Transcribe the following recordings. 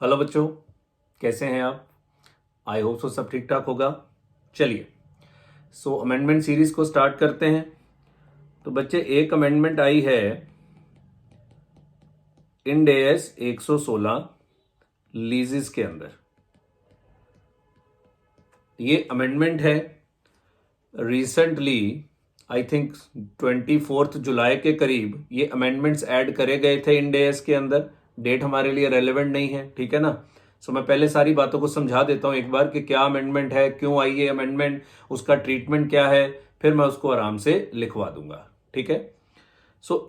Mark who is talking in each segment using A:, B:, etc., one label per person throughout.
A: Hello बच्चों, कैसे हैं आप? आई होप सो सब ठीक ठाक होगा। चलिए, अमेंडमेंट सीरीज को स्टार्ट करते हैं। तो बच्चे, एक अमेंडमेंट आई है इंड एएस 116 लीजेस के अंदर। ये अमेंडमेंट है रिसेंटली, आई थिंक 24 जुलाई के करीब ये अमेंडमेंट्स ऐड करे गए थे इंड एएस के अंदर। डेट हमारे लिए रेलेवेंट नहीं है, ठीक है ना। मैं पहले सारी बातों को समझा देता हूं एक बार कि क्या अमेंडमेंट है, क्यों आई ये अमेंडमेंट, उसका ट्रीटमेंट क्या है, फिर मैं उसको आराम से लिखवा दूंगा, ठीक है।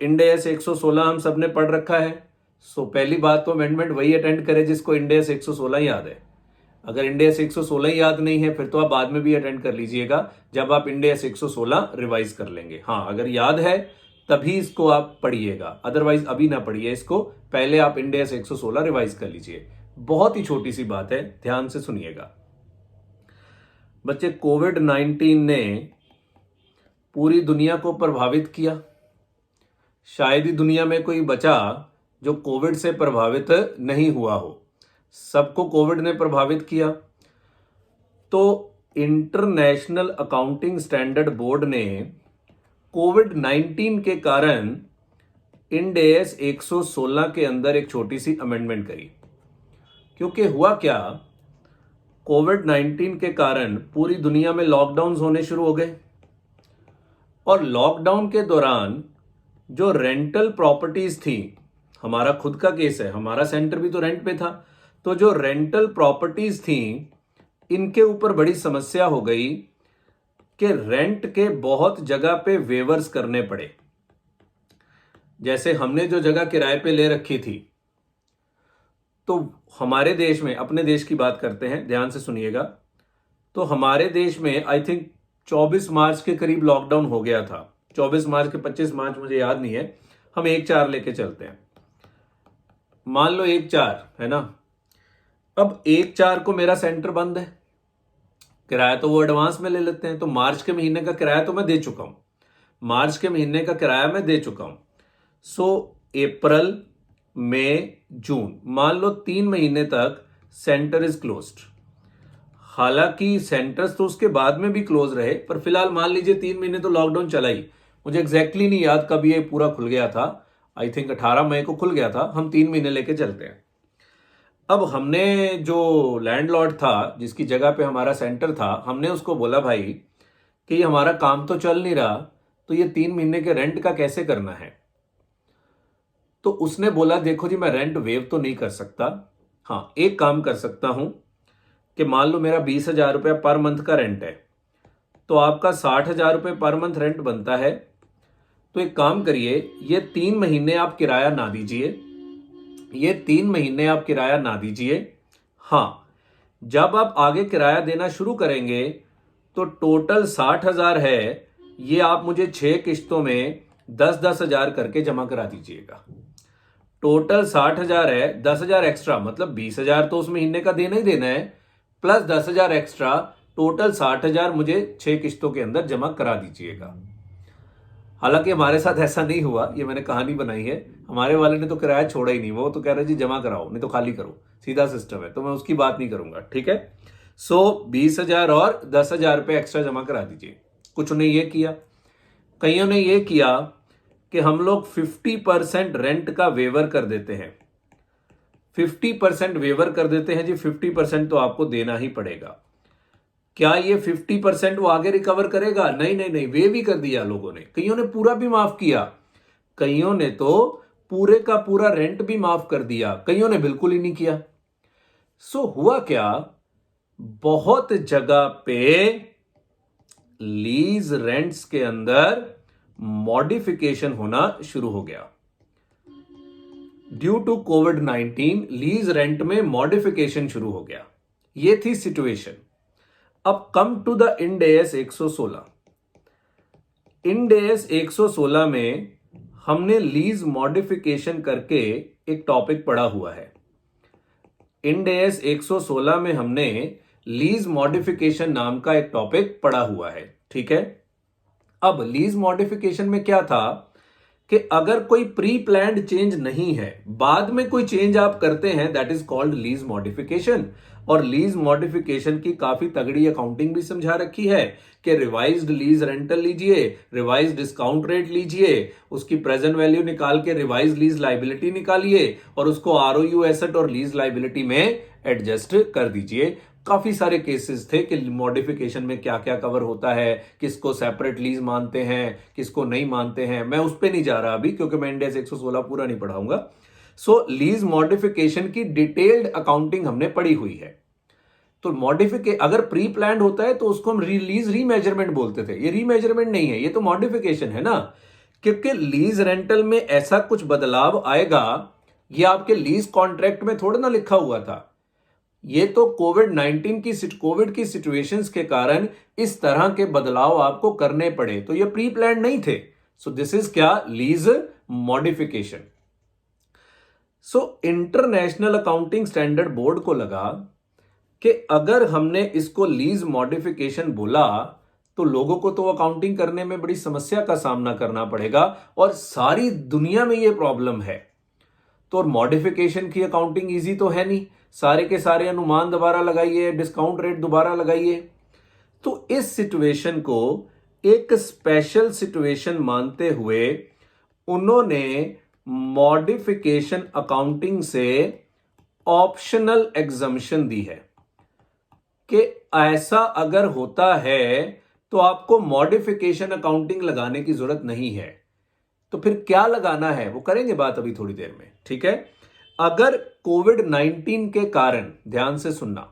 A: इंड एएस 116 हम सबने पढ़ रखा है। पहली बात तो अमेंडमेंट वही अटेंड करे जिसको इंड एएस 116 याद है। अगर इंड एएस 116 याद नहीं है फिर तो आप बाद में भी अटेंड कर लीजिएगा जब आप इंड एएस 116 रिवाइज कर लेंगे। हाँ, अगर याद है तभी इसको आप पढ़िएगा, अदरवाइज अभी ना पढ़िए इसको, पहले आप इंड एएस 116 रिवाइज कर लीजिए। बहुत ही छोटी सी बात है, ध्यान से सुनिएगा बच्चे। कोविड-19 ने पूरी दुनिया को प्रभावित किया। शायद ही दुनिया में कोई बचा जो कोविड से प्रभावित नहीं हुआ हो। सबको कोविड ने प्रभावित किया। तो इंटरनेशनल अकाउंटिंग स्टैंडर्ड बोर्ड ने कोविड-19 के कारण इंड एएस 116 के अंदर एक छोटी सी अमेंडमेंट करी। क्योंकि हुआ क्या, कोविड-19 के कारण पूरी दुनिया में लॉकडाउन होने शुरू हो गए और लॉकडाउन के दौरान जो रेंटल प्रॉपर्टीज थी, हमारा खुद का केस है, हमारा सेंटर भी तो रेंट पे था, तो जो रेंटल प्रॉपर्टीज थी इनके ऊपर बड़ी समस्या हो गई कि रेंट के बहुत जगह पे वेवर्स करने पड़े। जैसे हमने जो जगह किराए पे ले रखी थी, तो हमारे देश में, अपने देश की बात करते हैं, ध्यान से सुनिएगा। तो हमारे देश में आई थिंक 24 मार्च के करीब लॉकडाउन हो गया था। 24 मार्च के 25 मार्च मुझे याद नहीं है, हम 1/4 लेके चलते हैं। मान लो 1/4 है ना। अब 1/4 को मेरा सेंटर बंद है, किराया तो वो एडवांस में ले लेते हैं। तो मार्च के महीने का किराया तो मैं दे चुका हूं, मार्च के महीने का किराया मैं दे चुका हूं। अप्रैल, मई, जून, मान लो 3 महीने तक सेंटर इज क्लोज्ड। हालांकि सेंटर्स तो उसके बाद में भी क्लोज रहे, पर फिलहाल मान लीजिए 3 महीने तो लॉकडाउन चला ही। मुझे एग्जैक्टली नहीं याद कब ये पूरा खुल गया था, आई थिंक 18 मई को खुल गया था। हम 3 महीने लेके चलते हैं। अब हमने जो लैंडलॉर्ड था, जिसकी जगह पे हमारा सेंटर था, हमने उसको बोला भाई कि ये हमारा काम तो चल नहीं रहा, तो ये 3 महीने के रेंट का कैसे करना है। तो उसने बोला देखो जी, मैं रेंट वेव तो नहीं कर सकता, हाँ एक काम कर सकता हूं कि मान लो मेरा 20,000 रुपया पर मंथ का रेंट है, तो आपका 60,000 रुपये पर मंथ रेंट बनता है। तो एक काम करिए, ये 3 महीने आप किराया ना दीजिए, ये 3 महीने आप किराया ना दीजिए। हाँ, जब आप आगे किराया देना शुरू करेंगे तो टोटल 60,000 है, ये आप मुझे 6 किश्तों में 10-10 हजार करके जमा करा दीजिएगा। टोटल 60,000 है, 10,000 एक्स्ट्रा, मतलब 20,000 तो उस महीने का देना ही देना है, प्लस 10,000 एक्स्ट्रा, टोटल 60,000 मुझे 6 किश्तों के अंदर जमा करा दीजिएगा। हालांकि हमारे साथ ऐसा नहीं हुआ, ये मैंने कहानी बनाई है। हमारे वाले ने तो किराया छोड़ा ही नहीं, वो तो कह रहे जी जमा कराओ नहीं तो खाली करो, सीधा सिस्टम है, तो मैं उसकी बात नहीं करूंगा, ठीक है। 20,000 और 10,000 रुपये एक्स्ट्रा जमा करा दीजिए। कुछ ने ये किया, कईयों ने ये किया कि हम लोग 50% रेंट का वेवर कर देते हैं। 50% वेवर कर देते हैं जी, 50% तो आपको देना ही पड़ेगा। क्या ये 50% वो आगे रिकवर करेगा? नहीं नहीं नहीं, वे भी कर दिया लोगों ने। कईयों ने पूरा भी माफ किया, कईयों ने तो पूरे का पूरा रेंट भी माफ कर दिया, कईयों ने बिल्कुल ही नहीं किया। हुआ क्या, बहुत जगह पे लीज रेंट्स के अंदर मॉडिफिकेशन होना शुरू हो गया। ड्यू टू कोविड-19 लीज रेंट में मॉडिफिकेशन शुरू हो गया। ये थी सिचुएशन। अब come to the Ind AS 116। Ind AS 116 में हमने लीज मॉडिफिकेशन करके एक टॉपिक पढ़ा हुआ है। इंड एएस 116 में हमने लीज मॉडिफिकेशन नाम का एक टॉपिक पढ़ा हुआ है, ठीक है। अब लीज मॉडिफिकेशन में क्या था कि अगर कोई प्री प्लान्ड चेंज नहीं है, बाद में कोई चेंज आप करते हैं, that is called lease modification. और लीज मॉडिफिकेशन की काफी तगड़ी अकाउंटिंग भी समझा रखी है कि रिवाइज्ड लीज रेंटल लीजिए, रिवाइज्ड डिस्काउंट रेट लीजिए, उसकी प्रेजेंट वैल्यू निकाल के रिवाइज्ड लीज लाइबिलिटी निकालिए और उसको आरओयू एसेट और लीज लाइबिलिटी में एडजस्ट कर दीजिए। काफी सारे केसेस थे कि मॉडिफिकेशन में क्या क्या कवर होता है, किसको सेपरेट लीज मानते हैं, किसको नहीं मानते हैं। मैं उस पर नहीं जा रहा अभी, क्योंकि मैं इंडिया 116 पूरा नहीं पढ़ाऊंगा। सो लीज मॉडिफिकेशन की डिटेल्ड अकाउंटिंग हमने पढ़ी हुई है। तो मॉडिफिकेशन अगर प्री प्लान होता है तो उसको हम लीज रीमेजरमेंट बोलते थे। ये रीमेजरमेंट नहीं है, ये तो मॉडिफिकेशन है ना, क्योंकि लीज रेंटल में ऐसा कुछ बदलाव आएगा, ये आपके लीज कॉन्ट्रैक्ट में थोड़ा ना लिखा हुआ था। ये तो कोविड की सिचुएशंस के कारण इस तरह के बदलाव आपको करने पड़े, तो ये प्री प्लान नहीं थे। सो दिस इज क्या, lease modification. So international accounting standard board को लगा कि अगर हमने इसको लीज मॉडिफिकेशन बोला तो लोगों को तो अकाउंटिंग करने में बड़ी समस्या का सामना करना पड़ेगा, और सारी दुनिया में यह प्रॉब्लम है। तो मॉडिफिकेशन की अकाउंटिंग इजी तो है नहीं, सारे के सारे अनुमान दोबारा लगाइए, डिस्काउंट रेट दोबारा लगाइए। तो इस सिचुएशन को एक स्पेशल सिचुएशन मानते हुए उन्होंने मॉडिफिकेशन अकाउंटिंग से ऑप्शनल एग्जम्पशन दी है कि ऐसा अगर होता है तो आपको मॉडिफिकेशन अकाउंटिंग लगाने की जरूरत नहीं है। तो फिर क्या लगाना है वो करेंगे बात अभी थोड़ी देर में, ठीक है। अगर कोविड-19 के कारण, ध्यान से सुनना,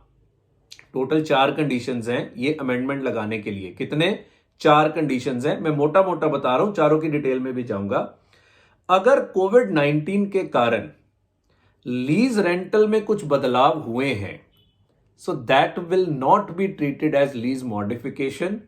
A: टोटल 4 कंडीशंस हैं ये अमेंडमेंट लगाने के लिए। कितने? 4 कंडीशंस हैं। मैं मोटा मोटा बता रहा हूं, चारों की डिटेल में भी जाऊंगा। अगर कोविड-19 के कारण लीज रेंटल में कुछ बदलाव हुए हैं, so that will not be treated as lease modification,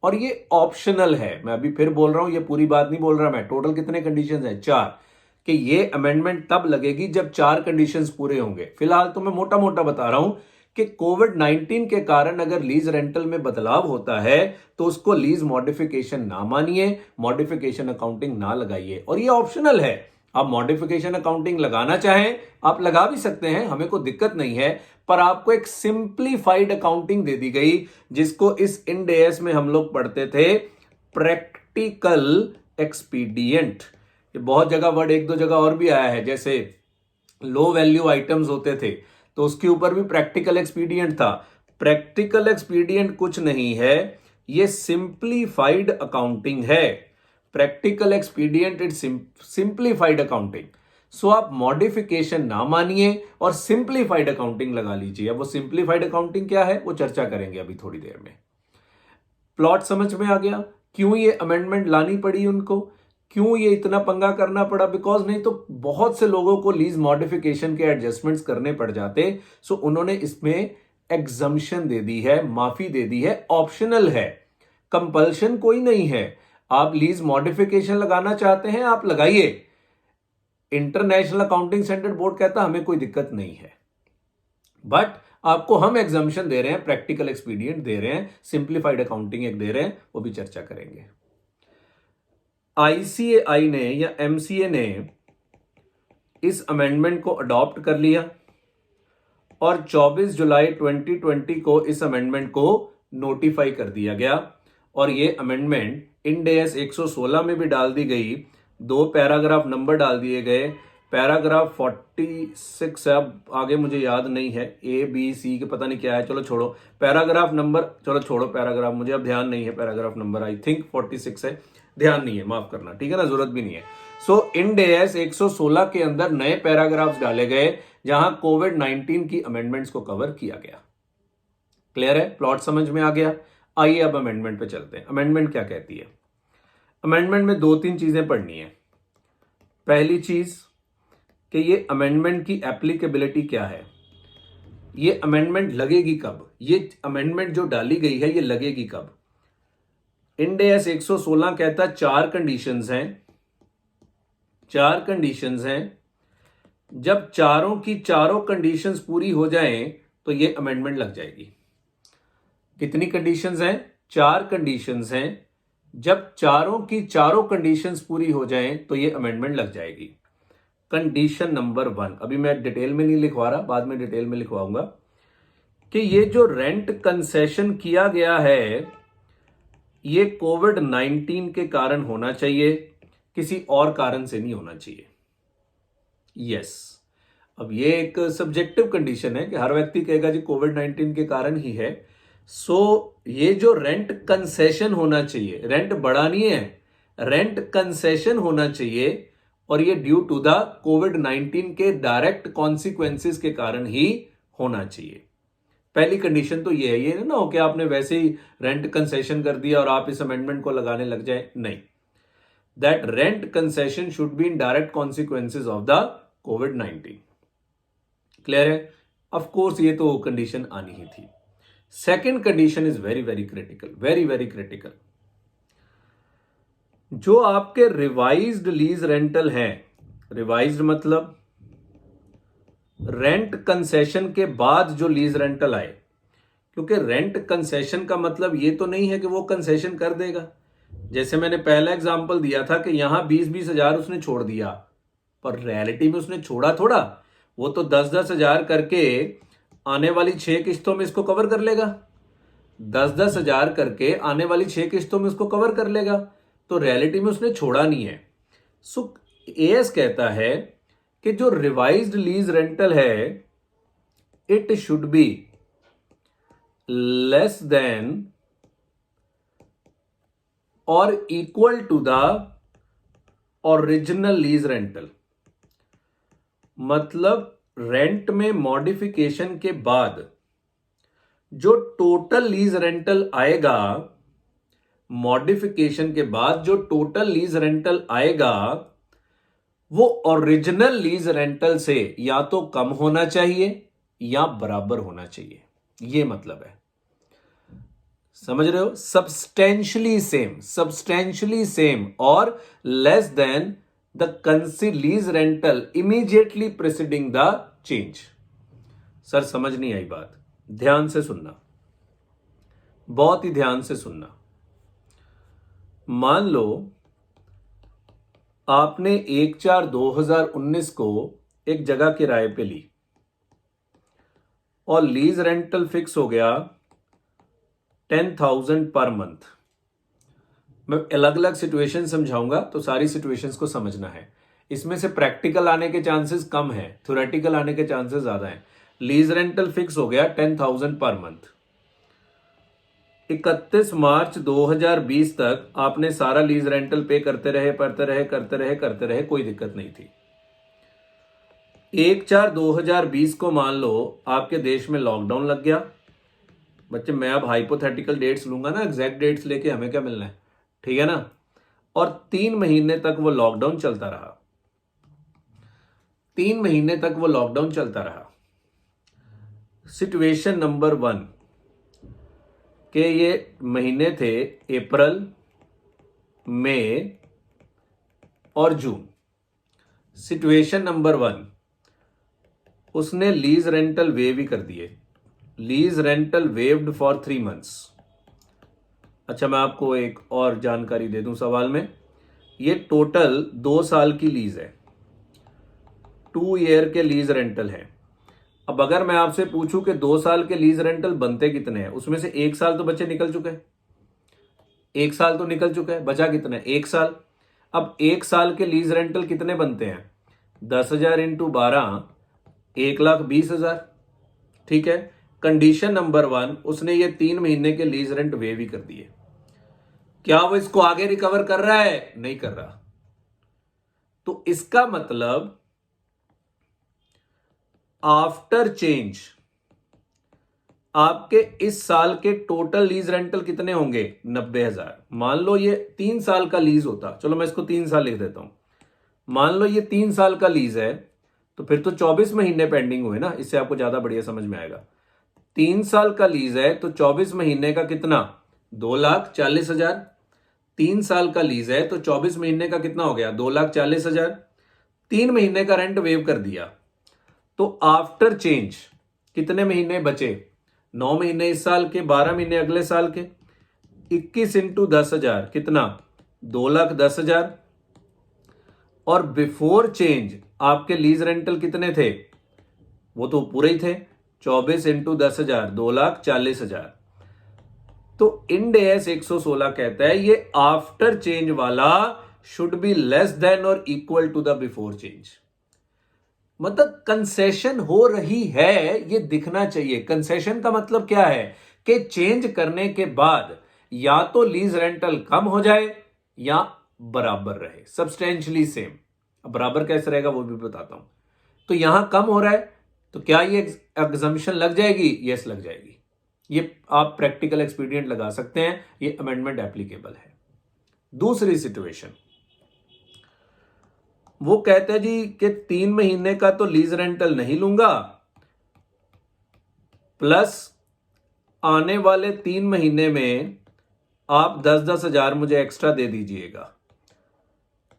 A: और ये ऑप्शनल है। मैं अभी फिर बोल रहा हूं, ये पूरी बात नहीं बोल रहा मैं। टोटल कितने कंडीशंस हैं? 4। कि ये अमेंडमेंट तब लगेगी जब 4 कंडीशंस पूरे होंगे। फिलहाल तो मैं मोटा मोटा बता रहा हूं कि कोविड-19 के कारण अगर लीज रेंटल में बदलाव होता है तो उसको लीज मॉडिफिकेशन ना मानिए, मॉडिफिकेशन अकाउंटिंग ना लगाइए, और ये ऑप्शनल है। आप मॉडिफिकेशन अकाउंटिंग लगाना चाहें आप लगा भी सकते हैं, हमें कोई दिक्कत नहीं है, पर आपको एक सिंप्लीफाइड अकाउंटिंग दे दी गई, जिसको इस इंड एएस में हम लोग पढ़ते थे प्रैक्टिकल एक्सपीडियंट। ये बहुत जगह वर्ड, एक दो जगह और भी आया है, जैसे लो वैल्यू आइटम्स होते थे तो उसके ऊपर भी प्रैक्टिकल एक्सपीडियंट था। प्रैक्टिकल एक्सपीडियंट कुछ नहीं है, ये सिंप्लीफाइड अकाउंटिंग है। Practical expedient it simplified accounting. So आप मॉडिफिकेशन ना मानिए और सिंप्लीफाइड अकाउंटिंग लगा लीजिए। अब वो सिंप्लीफाइड अकाउंटिंग क्या है वो चर्चा करेंगे अभी थोड़ी देर में। प्लॉट समझ में आ गया क्यों ये अमेंडमेंट लानी पड़ी उनको, क्यों ये इतना पंगा करना पड़ा? बिकॉज नहीं तो बहुत से लोगों को लीज मॉडिफिकेशन के एडजस्टमेंट्स करने पड़ जाते। सो उन्होंने इसमें एग्जम्पशन दे दी है, माफी दे दी है, ऑप्शनल है, कंपल्शन कोई नहीं है। आप लीज मॉडिफिकेशन लगाना चाहते हैं आप लगाइए, इंटरनेशनल अकाउंटिंग स्टैंडर्ड बोर्ड कहता हमें कोई दिक्कत नहीं है, बट आपको हम एग्जम्पशन दे रहे हैं, प्रैक्टिकल एक्सपीडियंट दे रहे हैं, सिंप्लीफाइड अकाउंटिंग एक दे रहे हैं, वो भी चर्चा करेंगे। आईसीएआई ने या एमसीए ने इस अमेंडमेंट को अडॉप्ट कर लिया और 24 जुलाई 2020 को इस अमेंडमेंट को नोटिफाई कर दिया गया, और ये अमेंडमेंट इंड एएस 116 में भी डाल दी गई। 2 पैराग्राफ नंबर डाल दिए गए। पैराग्राफ 46 है, अब आगे मुझे याद नहीं है, ए बी सी के पता नहीं क्या है, चलो छोड़ो पैराग्राफ नंबर, चलो छोड़ो पैराग्राफ, मुझे अब ध्यान नहीं है पैराग्राफ नंबर, आई थिंक 46 है, ध्यान नहीं है, माफ करना, ठीक है ना, जरूरत भी नहीं है। सो इंड एएस 116 के अंदर नए पैराग्राफ्स डाले गए जहां कोविड-19 की अमेंडमेंट्स को कवर किया गया। क्लियर है? प्लॉट समझ में आ गया? आइए अब अमेंडमेंट पे चलते हैं। अमेंडमेंट क्या कहती है? अमेंडमेंट में 2-3 चीजें पढ़नी है। पहली चीज कि ये अमेंडमेंट की एप्लीकेबिलिटी क्या है, ये अमेंडमेंट लगेगी कब, ये अमेंडमेंट जो डाली गई है ये लगेगी कब। इंड एएस 116 कहता 4 कंडीशंस हैं, 4 कंडीशंस हैं, जब चारों की चारों कंडीशंस पूरी हो जाएं तो ये अमेंडमेंट लग जाएगी। कितनी कंडीशंस हैं? 4 कंडीशंस हैं। जब चारों की चारों कंडीशंस पूरी हो जाएं तो ये अमेंडमेंट लग जाएगी। कंडीशन नंबर 1, अभी मैं डिटेल में नहीं लिखवा रहा, बाद में डिटेल में लिखवाऊंगा, कि ये जो रेंट कंसेशन किया गया है ये कोविड-19 के कारण होना चाहिए, किसी और कारण से नहीं होना चाहिए। यस, अब ये एक सब्जेक्टिव कंडीशन है कि हर व्यक्ति कहेगा जी कोविड-19 के कारण ही है। सो ये जो रेंट कंसेशन होना चाहिए, रेंट बढ़ा नहीं है, रेंट कंसेशन होना चाहिए, और ये ड्यू टू द कोविड-19 के डायरेक्ट कॉन्सिक्वेंसेस के कारण ही होना चाहिए। पहली कंडीशन तो ये है, ये ना हो कि आपने वैसे ही रेंट कंसेशन कर दिया और आप इस अमेंडमेंट को लगाने लग जाए, नहीं। That rent concession should be in direct consequences of the covid. Clear है? ऑफ कोर्स ये तो कंडीशन आनी ही थी। Second condition is very very critical, very very critical. जो आपके रिवाइज्ड लीज रेंटल है, रिवाइज्ड मतलब रेंट कंसेशन के बाद जो लीज रेंटल आए, क्योंकि रेंट कंसेशन का मतलब ये तो नहीं है कि वो कंसेशन कर देगा। जैसे मैंने पहला एग्जांपल दिया था कि यहां 20-20 हजार उसने छोड़ दिया, पर रियलिटी में उसने छोड़ा थोड़ा, वो तो 10-10 हजार करके आने वाली 6 किस्तों में इसको कवर कर लेगा। 10-10 हजार करके आने वाली 6 किस्तों में उसको कवर कर लेगा, तो रियलिटी में उसने छोड़ा नहीं है। सो एएस कहता है कि जो रिवाइज्ड लीज रेंटल है it should be less than और equal to the original lease rental. मतलब रेंट में मॉडिफिकेशन के बाद जो टोटल लीज रेंटल आएगा, मॉडिफिकेशन के बाद जो टोटल लीज रेंटल आएगा वो ओरिजिनल लीज रेंटल से या तो कम होना चाहिए या बराबर होना चाहिए। ये मतलब है, समझ रहे हो? सब्सटेंशियली सेम और less than the lease rental immediately preceding the change. Sir समझ नहीं आई बात, ध्यान से सुनना, बहुत ही ध्यान से सुनना। मान लो आपने 1/4/2019 को एक जगह किराए पे ली और लीज रेंटल फिक्स हो गया 10,000 पर मंथ। मैं अलग अलग सिचुएशन समझाऊंगा तो सारी सिचुएशंस को समझना है। इसमें से प्रैक्टिकल आने के चांसेस कम है, थ्योरेटिकल आने के चांसेस ज्यादा हैं। लीज रेंटल फिक्स हो गया 10,000 पर मंथ। 31 मार्च 2020 तक आपने सारा लीज रेंटल पे करते रहे, कोई दिक्कत नहीं थी। 1/4/2020 को मान लो आपके देश में लॉकडाउन लग गया। बच्चे मैं अब हाइपोथेटिकल डेट्स लूंगा ना, एग्जैक्ट डेट्स लेके हमें क्या मिलना है, ठीक है ना? और 3 महीने तक वो लॉकडाउन चलता रहा। 3 महीने तक वो लॉकडाउन चलता रहा। सिचुएशन नंबर 1 कि ये महीने थे अप्रैल, मई और जून। सिचुएशन नंबर 1, उसने लीज रेंटल वेव ही कर दिए। Lease rental waived for 3 months. अच्छा मैं आपको एक और जानकारी दे दूं सवाल में, ये टोटल 2 साल की लीज है, 2 ईयर के लीज रेंटल है। अब अगर मैं आपसे पूछूं कि 2 साल के लीज रेंटल बनते कितने हैं, उसमें से 1 साल तो बच्चे निकल चुके हैं, 1 साल तो निकल चुका है, बचा कितना है? 1 साल। अब 1 साल के लीज रेंटल कितने बनते हैं? 10,000 इंटू 12, 1,20,000। ठीक है। कंडीशन नंबर 1, उसने ये 3 महीने के लीज रेंट वेव ही कर दिए। क्या वो इसको आगे रिकवर कर रहा है? नहीं कर रहा। तो इसका मतलब आफ्टर चेंज आपके इस साल के टोटल लीज रेंटल कितने होंगे? 90,000। मान लो ये 3 साल का लीज होता, चलो मैं इसको 3 साल लिख देता हूं। मान लो ये 3 साल का लीज है, तो फिर तो 24 महीने पेंडिंग हुए ना, इससे आपको ज्यादा बढ़िया समझ में आएगा। 3 साल का लीज है तो 24 महीने का कितना? 2,40,000। 3 साल का लीज है तो 24 महीने का कितना हो गया? 2,40,000। 3 महीने का रेंट वेव कर दिया, तो आफ्टर चेंज कितने महीने बचे? 9 महीने इस साल के, 12 महीने अगले साल के। 21 इंटू 10,000 कितना, 2,10,000। और बिफोर चेंज आपके लीज रेंटल कितने थे, वो तो पूरे ही थे, 24 इंटू 10,000 2,40,000। तो इंड एस 116 कहता है ये आफ्टर चेंज वाला शुड बी लेस देन और equal to the before change. मतलब कंसेशन हो रही है ये दिखना चाहिए। कंसेशन का मतलब क्या है कि चेंज करने के बाद या तो लीज रेंटल कम हो जाए या बराबर रहे, सब्सटेंशियली सेम। अब बराबर कैसे रहेगा वो भी बताता हूं। तो यहां कम हो रहा है तो क्या ये एग्जम्पशन लग जाएगी, यस लग जाएगी। ये आप प्रैक्टिकल एक्सपीडियंट लगा सकते हैं, ये अमेंडमेंट एप्लीकेबल है। दूसरी सिचुएशन, वो कहते हैं जी कि 3 महीने का तो लीज रेंटल नहीं लूंगा, प्लस आने वाले 3 महीने में आप 10,000 मुझे एक्स्ट्रा दे दीजिएगा,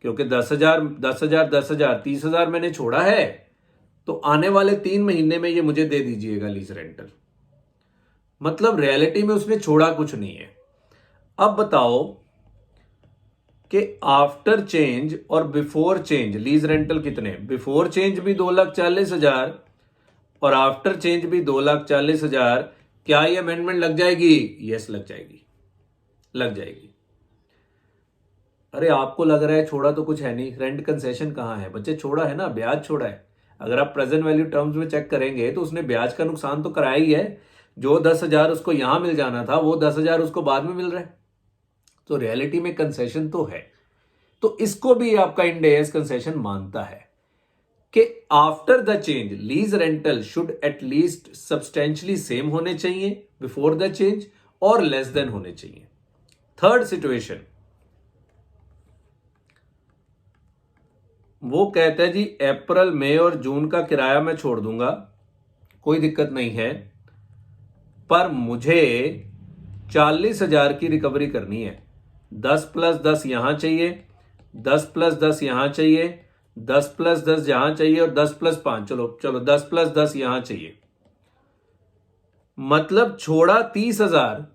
A: क्योंकि 10,000 10,000 10,000 30,000 मैंने छोड़ा है, तो आने वाले 3 महीने में ये मुझे दे दीजिएगा लीज रेंटल। मतलब रियलिटी में उसने छोड़ा कुछ नहीं है। अब बताओ कि आफ्टर चेंज और बिफोर चेंज लीज रेंटल कितने, बिफोर चेंज भी 2,40,000 और आफ्टर चेंज भी 2,40,000। क्या ये अमेंडमेंट लग जाएगी, यस लग जाएगी, लग जाएगी। अरे आपको लग रहा है छोड़ा तो कुछ है नहीं, रेंट कंसेशन कहां है बच्चे, छोड़ा है ना, ब्याज छोड़ा है। अगर आप प्रेजेंट वैल्यू टर्म्स में चेक करेंगे तो उसने ब्याज का नुकसान तो कराया ही है। जो 10,000 उसको यहां मिल जाना था वो 10,000 उसको बाद में मिल रहा है, तो रियलिटी में कंसेशन तो है। तो इसको भी आपका इंड एस कंसेशन मानता है कि after the change lease rental should at least substantially same होने चाहिए बिफोर द चेंज और लेस देन होने चाहिए। थर्ड सिचुएशन, वो कहता है जी अप्रैल मई और जून का किराया मैं छोड़ दूंगा, कोई दिक्कत नहीं है, पर मुझे 40,000 की रिकवरी करनी है। 10 + 10 यहां चाहिए, 10 + 10 यहां चाहिए, 10 + 10 यहां चाहिए और 10 + 5, चलो 10 + 10 यहां चाहिए। मतलब छोड़ा 30,000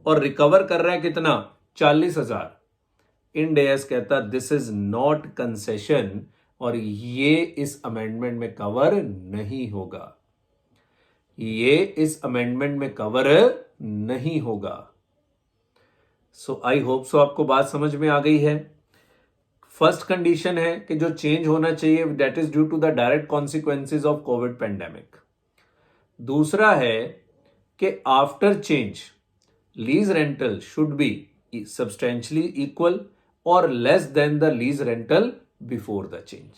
A: और रिकवर कर रहा है कितना, 40,000। इंड एस कहता दिस इज नॉट कंसेशन और ये इस अमेंडमेंट में कवर नहीं होगा, ये इस अमेंडमेंट में कवर नहीं होगा। सो आई होप सो आपको बात समझ में आ गई है। फर्स्ट कंडीशन है कि जो चेंज होना चाहिए that is due to the direct consequences of covid pandemic. दूसरा है कि after change lease rental should be substantially equal or less than the lease rental before the change.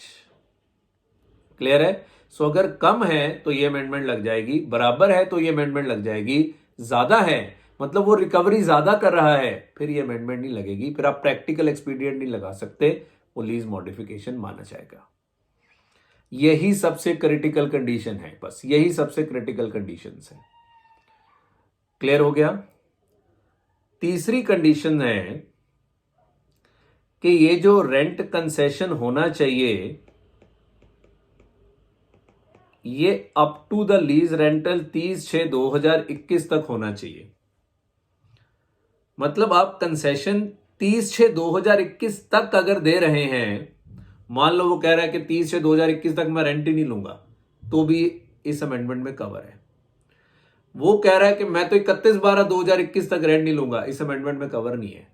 A: Clear है? So अगर कम है तो ये अमेंडमेंट लग जाएगी, बराबर है तो ये अमेंडमेंट लग जाएगी, ज्यादा है मतलब वो रिकवरी ज्यादा कर रहा है फिर ये अमेंडमेंट नहीं लगेगी, फिर आप प्रैक्टिकल एक्सपीडियंट नहीं लगा सकते, वो लीज मॉडिफिकेशन माना जाएगा। यही सबसे क्रिटिकल कंडीशन है, बस यही सबसे क्रिटिकल कंडीशंस है। क्लियर हो गया? तीसरी कंडीशन है कि ये जो रेंट कंसेशन होना चाहिए ये up to the lease rental 30/6/2021 तक होना चाहिए। मतलब आप कंसेशन 30/6/2021 तक अगर दे रहे हैं, मान लो वो कह रहा है कि 30/6/2021 तक मैं रेंट ही नहीं लूंगा, तो भी इस अमेंडमेंट में कवर है। वो कह रहा है कि मैं तो 31/12/2021 तक रेंट नहीं लूंगा, इस अमेंडमेंट में कवर नहीं है,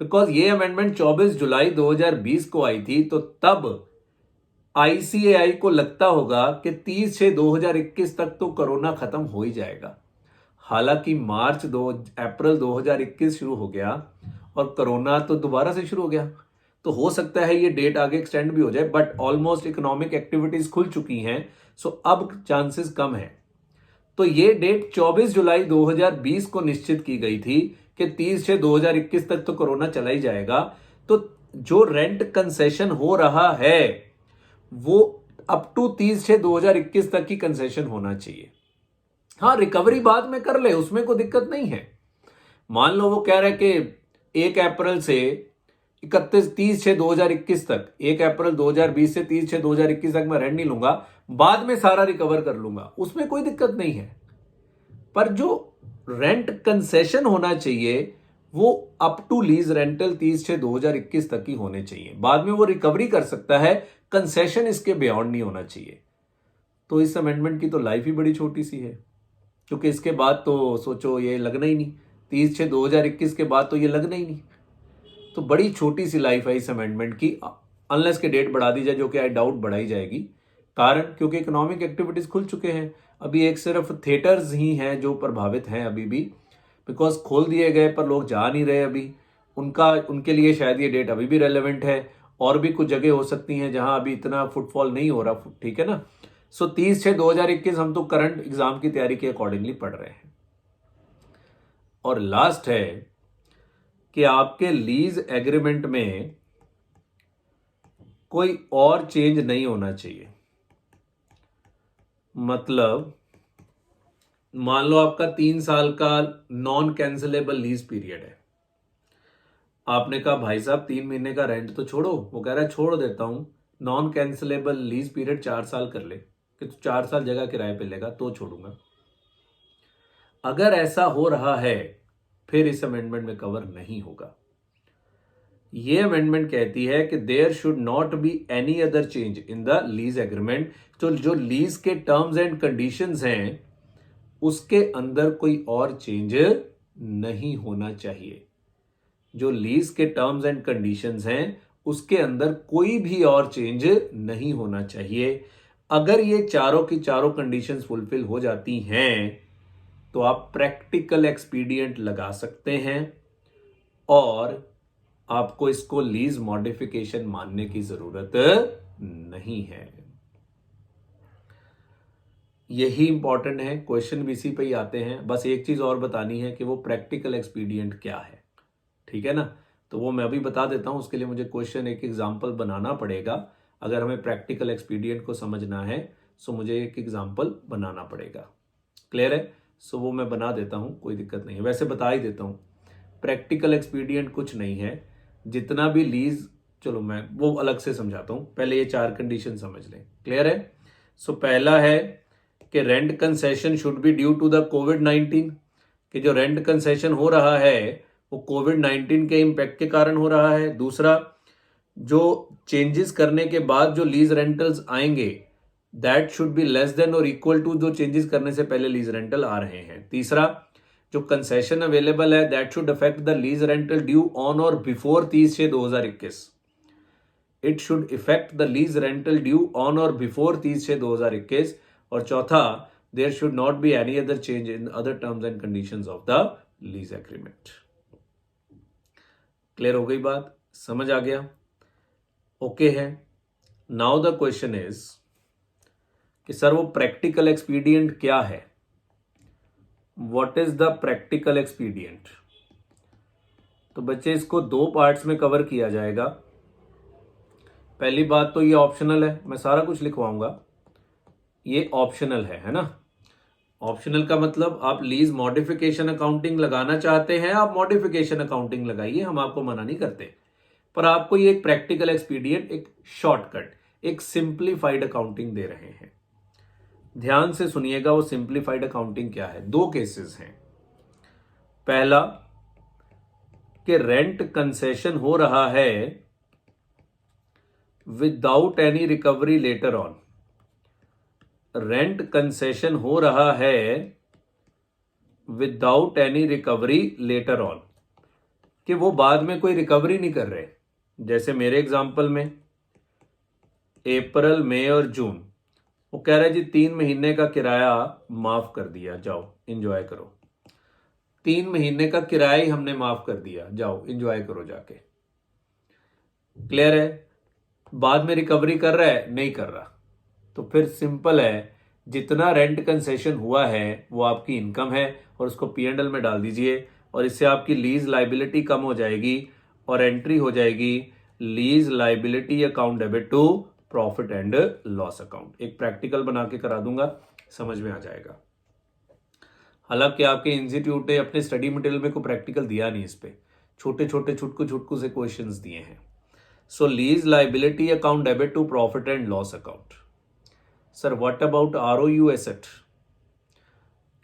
A: बिकॉज ये अमेंडमेंट 24 जुलाई 2020 को आई थी, तो तब आईसीएआई को लगता होगा कि 30/6/2021 तक तो कोरोना खत्म हो ही जाएगा। हालांकि अप्रैल 2021 शुरू हो गया और कोरोना तो दोबारा से शुरू हो गया, तो हो सकता है ये डेट आगे एक्सटेंड भी हो जाए, बट ऑलमोस्ट इकोनॉमिक एक्टिविटीज खुल चुकी हैं, सो अब चांसेस कम है। तो ये डेट 24 जुलाई 2020 को निश्चित की गई थी कि 30/6/2021 तक तो कोरोना चला ही जाएगा, तो जो रेंट कंसेशन हो रहा है वो अप टू 30/6/2021 तक की कंसेशन होना चाहिए। हाँ, रिकवरी बाद में कर ले, उसमें कोई दिक्कत नहीं है। मान लो वो कह रहा है कि 1 अप्रैल से 30/6/2021 तक, 1 अप्रैल 2020 से 30/6/2021 तक मैं रेंट नहीं लूंगा, बाद में सारा रिकवर कर लूंगा, उसमें कोई दिक्कत नहीं है। पर जो रेंट कंसेशन होना चाहिए वो अप टू लीज रेंटल 30/6/2021 तक ही होने चाहिए। बाद में वो रिकवरी कर सकता है, कंसेशन इसके बियॉन्ड नहीं होना चाहिए। तो इस अमेंडमेंट की तो लाइफ ही बड़ी छोटी सी है, क्योंकि इसके बाद तो सोचो ये लगना ही नहीं, 30/6/2021 के बाद तो ये लगना ही नहीं। तो बड़ी छोटी सी लाइफ है इस अमेंडमेंट की, अनलेस के डेट बढ़ा दी जाए, जो कि आई डाउट बढ़ाई जाएगी। कारण क्योंकि इकोनॉमिक एक्टिविटीज खुल चुके हैं, अभी एक सिर्फ थिएटर्स ही हैं जो प्रभावित हैं अभी भी, बिकॉज खोल दिए गए पर लोग जा नहीं रहे अभी। उनके लिए शायद ये डेट अभी भी रेलेवेंट है। और भी कुछ जगह हो सकती हैं जहां अभी इतना फुटफॉल नहीं हो रहा, ठीक है ना। सो 30/6/2021 हम तो करंट एग्जाम की तैयारी के अकॉर्डिंगली पढ़ रहे हैं। और लास्ट है कि आपके लीज एग्रीमेंट में कोई और चेंज नहीं होना चाहिए। मतलब मान लो आपका 3 साल का नॉन कैंसिलेबल लीज पीरियड है, आपने कहा भाई साहब 3 महीने का रेंट तो छोड़ो, वो कह रहा है छोड़ देता हूं, नॉन कैंसिलेबल लीज पीरियड 4 साल कर ले कि तू 4 साल जगह किराए पे लेगा तो छोड़ूंगा। अगर ऐसा हो रहा है फिर इस अमेंडमेंट में कवर नहीं होगा। ये अमेंडमेंट कहती है कि there should not be any other change in the lease agreement. तो जो लीज के टर्म्स एंड कंडीशंस हैं उसके अंदर कोई और चेंज नहीं होना चाहिए। जो लीज के टर्म्स एंड कंडीशंस हैं उसके अंदर कोई भी और चेंज नहीं होना चाहिए। अगर ये चारों की चारों कंडीशंस फुलफिल हो जाती हैं तो आप प्रैक्टिकल एक्सपीडियंट लगा सकते हैं और आपको इसको लीज मॉडिफिकेशन मानने की जरूरत नहीं है। यही इंपॉर्टेंट है, क्वेश्चन भी इसी पे ही आते हैं। बस एक चीज और बतानी है कि वो प्रैक्टिकल एक्सपीडियंट क्या है, ठीक है ना। तो वो मैं अभी बता देता हूं, उसके लिए मुझे क्वेश्चन एक एग्जाम्पल बनाना पड़ेगा। अगर हमें प्रैक्टिकल एक्सपीडियंट को समझना है सो मुझे एक एग्जाम्पल बनाना पड़ेगा। क्लियर है? सो वो मैं बना देता हूं, कोई दिक्कत नहीं है। वैसे बता ही देता हूं, प्रैक्टिकल एक्सपीडियंट कुछ नहीं है, जितना भी लीज, चलो मैं वो अलग से समझाता हूं, पहले ये 4 कंडीशन समझ लें। क्लियर है? सो पहला है कि rent concession should be due to the कोविड-19, कि जो रेंट कंसेशन हो रहा है वो कोविड-19 के इंपैक्ट के कारण हो रहा है। दूसरा, जो चेंजेस करने के बाद जो लीज रेंटल्स आएंगे that should be less than और इक्वल टू जो चेंजेस करने से पहले लीज रेंटल आ रहे हैं। तीसरा, जो कंसेशन अवेलेबल है that should affect the lease rental due on or before 30/6/2021। It should effect the lease rental due on or before 30/6/2021। और चौथा, there should not be any other change in other terms and conditions of the lease agreement. Clear हो गई बात? समझ आ गया? Okay है। Now the question is कि सर वो प्रैक्टिकल एक्सपीडियंट क्या है? What is the practical expedient? तो बच्चे इसको 2 पार्ट्स में कवर किया जाएगा। पहली बात तो ये ऑप्शनल है, मैं सारा कुछ लिखवाऊंगा, ये ऑप्शनल है ना। ऑप्शनल का मतलब आप लीज मॉडिफिकेशन अकाउंटिंग लगाना चाहते हैं, आप मॉडिफिकेशन अकाउंटिंग लगाइए, हम आपको मना नहीं करते। पर आपको ये एक प्रैक्टिकल एक्सपीडियंट, एक शॉर्टकट, एक सिंप्लीफाइड अकाउंटिंग दे रहे हैं। ध्यान से सुनिएगा वो सिंप्लीफाइड अकाउंटिंग क्या है। 2 केसेस हैं। पहला कि रेंट कंसेशन हो रहा है without any recovery later on. Rent concession हो रहा है without any recovery later on, कि वो बाद में कोई रिकवरी नहीं कर रहे। जैसे मेरे एग्जांपल में अप्रैल, मई और जून, वो कह रहे जी 3 महीने का किराया माफ कर दिया, जाओ एंजॉय करो। 3 महीने का किराया ही हमने माफ कर दिया, जाओ एंजॉय करो जाके। क्लियर है? बाद में रिकवरी कर रहा है? नहीं कर रहा। तो फिर सिंपल है, जितना रेंट कंसेशन हुआ है वो आपकी इनकम है और उसको P&L में डाल दीजिए, और इससे आपकी लीज लाइबिलिटी कम हो जाएगी और एंट्री हो जाएगी lease liability account debit to profit and loss account. एक प्रैक्टिकल बना के करा दूंगा, समझ में आ जाएगा। हालांकि आपके इंस्टीट्यूट ने अपने स्टडी मटेरियल में कोई प्रैक्टिकल दिया नहीं, इस पे छोटे छोटे छुटकू से क्वेश्चंस दिए हैं। So lease liability account debit to profit and loss account. Sir what about ROU asset?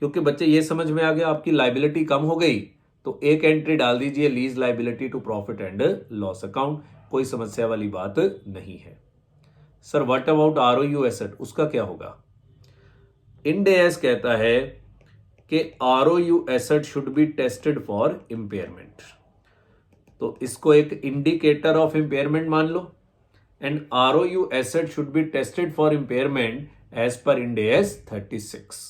A: क्योंकि बच्चे ये समझ में आ गया आपकी लाइबिलिटी कम हो गई तो एक एंट्री डाल दीजिए lease liability to profit and loss account, कोई समस्या वाली बात नहीं है। Sir what about ROU asset, उसका क्या होगा? इंड एस कहता है कि ROU asset should be tested for impairment, तो इसको एक इंडिकेटर ऑफ इंपेयरमेंट मान लो, and ROU asset should be tested for impairment as per Ind AS 36.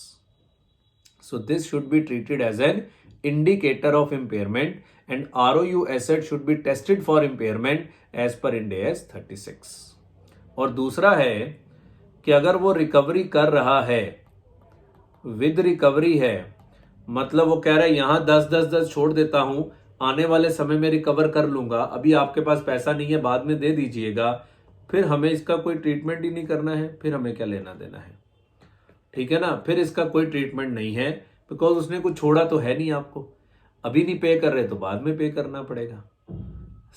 A: So this should be treated as an indicator of impairment and ROU asset should be tested for impairment as per Ind AS 36. और दूसरा है कि अगर वो recovery कर रहा है, with recovery है, मतलब वो कह रहा है यहां 10-10-10 छोड़ देता हूं, आने वाले समय में रिकवर कर लूंगा, अभी आपके पास पैसा नहीं है, बाद में दे दीजिएगा, फिर हमें इसका कोई ट्रीटमेंट ही नहीं करना है, फिर हमें क्या लेना देना है, ठीक है ना, फिर इसका कोई ट्रीटमेंट नहीं है, बिकॉज उसने कुछ छोड़ा तो है नहीं आपको, अभी नहीं पे कर रहे तो बाद में पे करना पड़ेगा,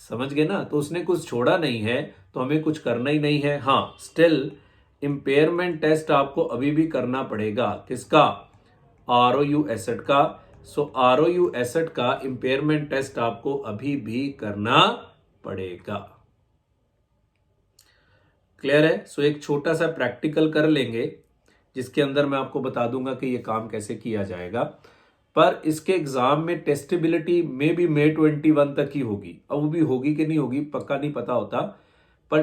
A: समझ गए ना, तो उसने कुछ छोड़ा नहीं है तो हमें कुछ करना ही नहीं है। हाँ, स्टिल इंपेयरमेंट टेस्ट आपको अभी भी करना पड़ेगा, किसका? आरओयू एसेट का। सो आरओयू एसेट का इंपेयरमेंट टेस्ट आपको अभी भी करना पड़ेगा। क्लियर है? सो एक छोटा सा प्रैक्टिकल कर लेंगे जिसके अंदर मैं आपको बता दूंगा कि ये काम कैसे किया जाएगा, पर इसके एग्जाम में टेस्टेबिलिटी में भी मई 21 तक ही होगी। अब वो भी होगी कि नहीं होगी पक्का नहीं पता होता, पर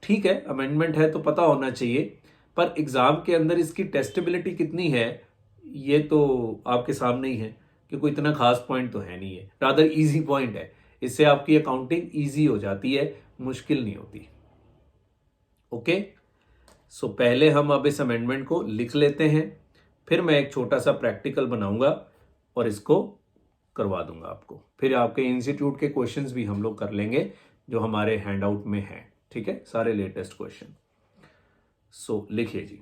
A: ठीक है, अमेंडमेंट है तो पता होना चाहिए, पर एग्जाम के अंदर इसकी टेस्टेबिलिटी कितनी है ये तो आपके सामने ही है, कि कोई इतना खास पॉइंट तो है नहीं है, रादर इजी पॉइंट है, इससे आपकी अकाउंटिंग इजी हो जाती है, मुश्किल नहीं होती। ओके, सो पहले हम अब इस अमेंडमेंट को लिख लेते हैं, फिर मैं एक छोटा सा प्रैक्टिकल बनाऊंगा और इसको करवा दूंगा आपको, फिर आपके इंस्टीट्यूट के क्वेश्चंस भी हम लोग कर लेंगे जो हमारे हैंडआउट में हैं, ठीक है, सारे लेटेस्ट क्वेश्चन। सो लिखिए जी,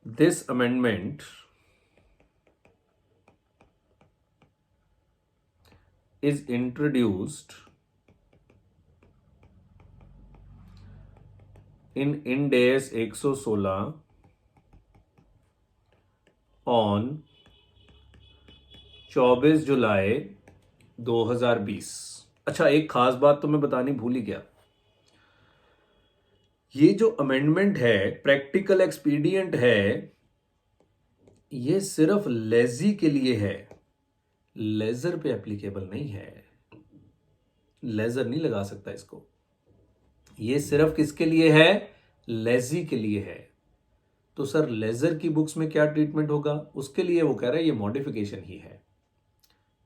A: this amendment is introduced in Ind AS 116 on 24 July 2020। अच्छा, एक खास बात तो मैं बतानी भूल ही गया, ये जो अमेंडमेंट है, प्रैक्टिकल एक्सपीडियंट है, ये सिर्फ लेजी के लिए है, लेजर पे एप्लीकेबल नहीं है, लेजर नहीं लगा सकता इसको, ये सिर्फ किसके लिए है? लेजी के लिए है। तो सर लेजर की बुक्स में क्या ट्रीटमेंट होगा? उसके लिए वो कह रहा है ये मॉडिफिकेशन ही है।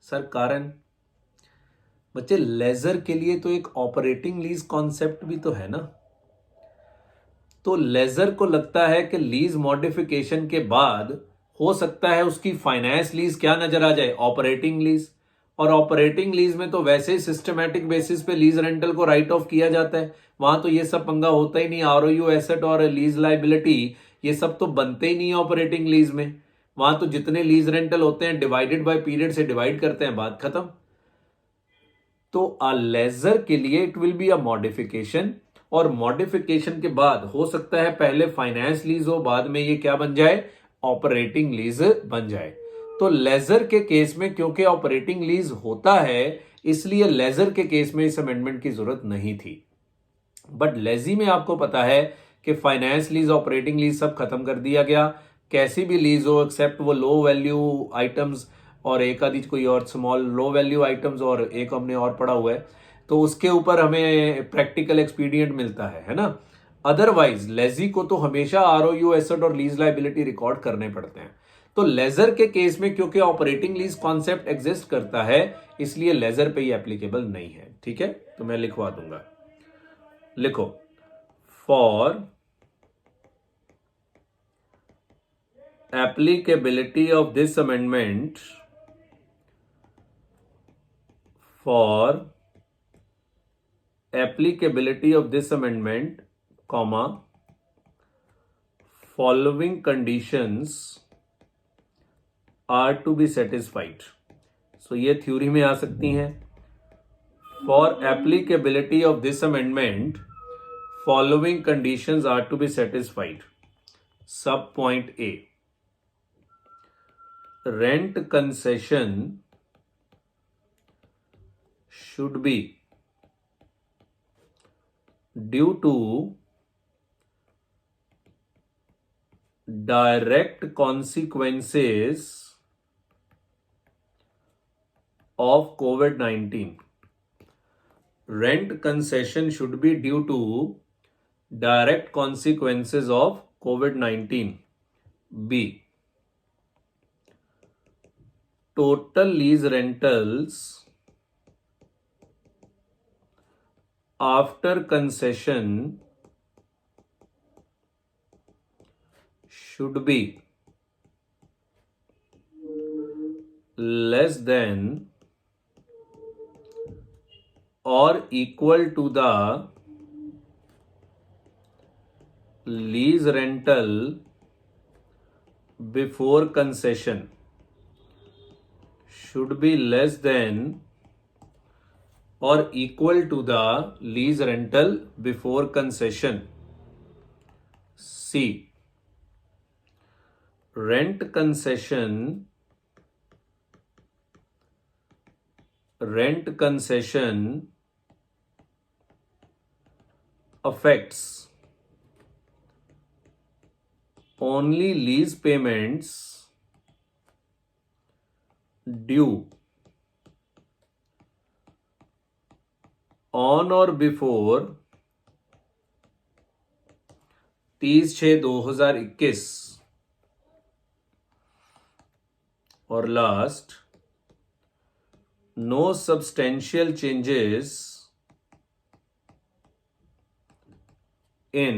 A: सर कारण? बच्चे लेजर के लिए तो एक ऑपरेटिंग लीज कॉन्सेप्ट भी तो है ना, तो लेजर को लगता है कि लीज मॉडिफिकेशन के बाद हो सकता है उसकी फाइनेंस लीज क्या नजर आ जाए? ऑपरेटिंग लीज, और ऑपरेटिंग लीज में तो वैसे ही सिस्टमैटिक बेसिस पे लीज रेंटल को राइट ऑफ किया जाता है, वहां तो ये सब पंगा होता ही नहीं, आरओयू एसेट और लीज लाइबिलिटी ये सब तो बनते ही नहीं है ऑपरेटिंग लीज में, वहां तो जितने लीज रेंटल होते हैं डिवाइडेड बाय पीरियड से डिवाइड करते हैं, बात खत्म। तो अ लेजर के लिए it will be a modification, और मॉडिफिकेशन के बाद हो सकता है पहले फाइनेंस लीज हो, बाद में ये क्या बन जाए? ऑपरेटिंग लीज बन जाए। तो लेजर के केस में क्योंकि ऑपरेटिंग लीज होता है, इसलिए लेजर के केस में इस अमेंडमेंट की जरूरत नहीं थी, बट लेजी में आपको पता है कि फाइनेंस लीज, ऑपरेटिंग लीज सब खत्म कर दिया गया, कैसी भी लीज हो एक्सेप्ट वो लो वैल्यू आइटम्स और एक आदि कोई और स्मॉल लो वैल्यू आइटम्स, और एक हमने और पढ़ा हुआ है, तो उसके ऊपर हमें प्रैक्टिकल एक्सपीडियंट मिलता है ना। अदरवाइज लेजी को तो हमेशा आरओयू एसेट और लीज लाइबिलिटी रिकॉर्ड करने पड़ते हैं। तो लेजर के केस में क्योंकि ऑपरेटिंग लीज कॉन्सेप्ट एग्जिस्ट करता है, इसलिए लेजर पे ही एप्लीकेबल नहीं है, ठीक है, तो मैं लिखवा दूंगा, लिखो, for applicability of this amendment, for applicability of this amendment, comma, following conditions are to be satisfied। so ये थ्योरी में आ सकती हैं। for applicability of this amendment, following conditions are to be satisfied। सब point A, rent concession should be due to direct consequences of COVID-19. Rent concession should be due to direct consequences of COVID-19. B. Total lease rentals after concession should be less than or equal to the lease rental before concession. Should be less than or equal to the lease rental before concession. C. Rent concession affects only lease payments due on or before 30/6/2021 और last, no substantial changes in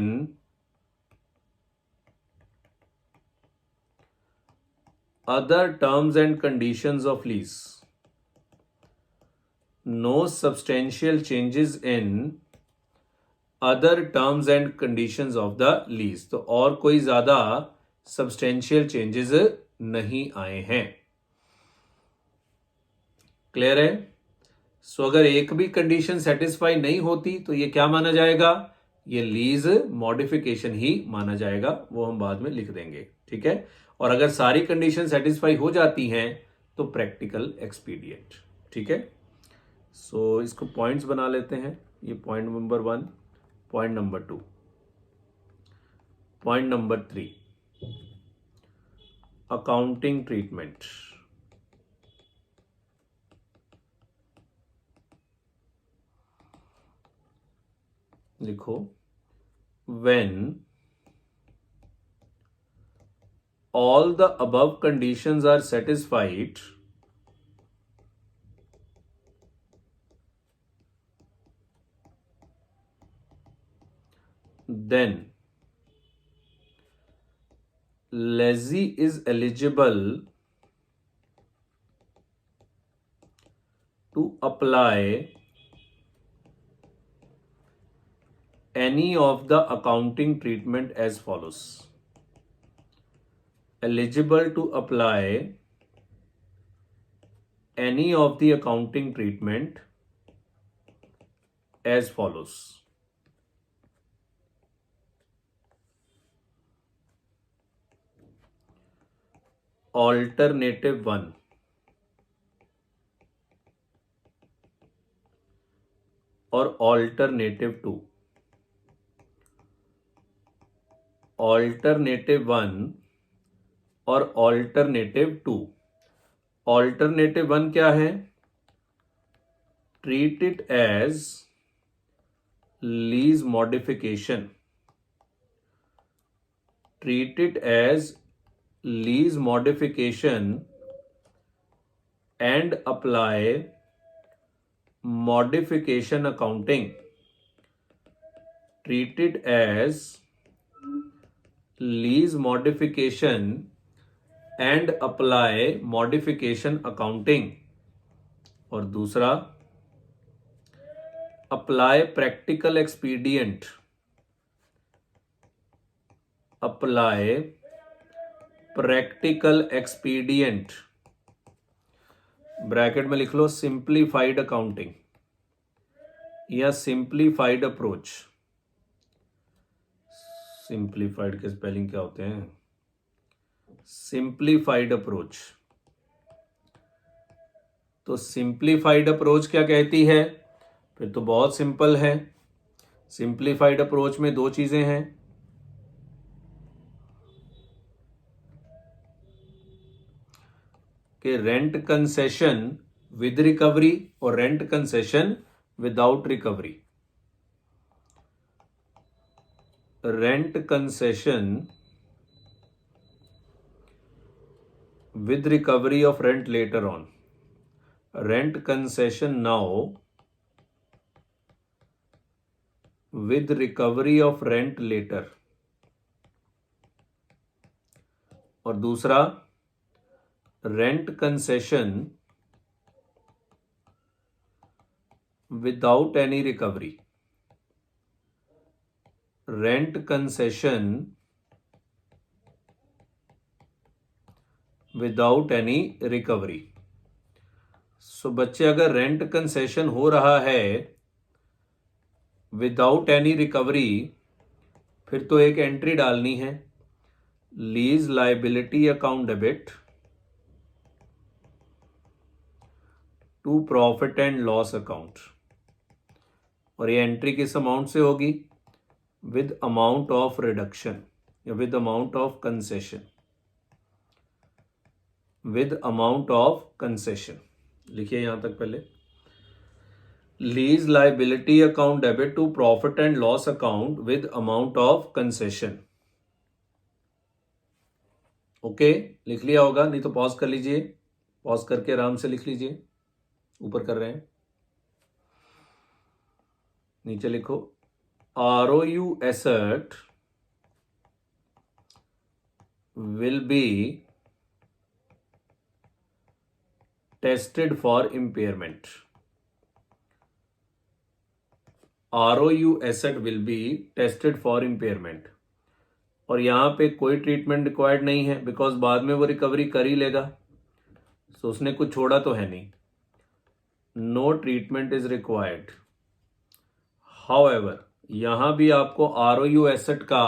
A: other terms and conditions of lease. No substantial changes in other terms and conditions of the lease. तो और कोई ज्यादा substantial changes नहीं आए हैं. Clear है? So अगर एक भी कंडीशन सेटिस्फाई नहीं होती तो ये क्या माना जाएगा? ये लीज मॉडिफिकेशन ही माना जाएगा. वो हम बाद में लिख देंगे. ठीक है? और अगर सारी कंडीशन सेटिस्फाई हो जाती हैं तो प्रैक्टिकल एक्सपीडिएंट. ठीक है? सो इसको पॉइंट्स बना लेते हैं. ये point number 1, point number 2, point number 3, accounting treatment. लिखो, when all the above conditions are satisfied, then lessee is eligible to apply any of the accounting treatment as follows. Eligible to apply any of the accounting treatment as follows. Alternative 1, और Alternative 2. Alternative 1 और Alternative 2. Alternative 1 क्या है? Treat it as lease modification. Treat it as lease modification and apply modification accounting. Treat it as lease modification and apply modification accounting. और दूसरा, apply practical expedient. Apply practical expedient. Bracket में लिख लो simplified accounting या simplified approach. Simplified के spelling क्या होते हैं? Simplified approach. तो सिंप्लीफाइड अप्रोच क्या कहती है? फिर तो बहुत सिंपल है। सिंप्लीफाइड अप्रोच में दो चीजें हैं, कि रेंट कंसेशन विद रिकवरी और rent concession without recovery. Rent concession with recovery of rent later on. Rent concession now with recovery of rent later. और दूसरा rent concession without any recovery. Rent concession without any recovery. So बच्चे, अगर rent concession हो रहा है without any recovery, फिर तो एक एंट्री डालनी है, lease liability account debit to profit and loss account. और ये एंट्री किस अमाउंट से होगी? विद अमाउंट ऑफ रिडक्शन या with amount of concession. With amount of concession लिखिए यहां तक पहले। Lease liability account debit to profit and loss account with amount of concession. Okay, लिख लिया होगा, नहीं तो पॉज कर लीजिए, पॉज करके आराम से लिख लीजिए। ऊपर कर रहे हैं, नीचे लिखो, ROU asset will be tested for impairment. ROU asset will be tested for impairment. और यहां पे कोई ट्रीटमेंट रिक्वायर्ड नहीं है, बिकॉज बाद में वो रिकवरी कर ही लेगा, तो उसने कुछ छोड़ा तो है नहीं। No treatment is required. However यहां भी आपको ROU एसेट का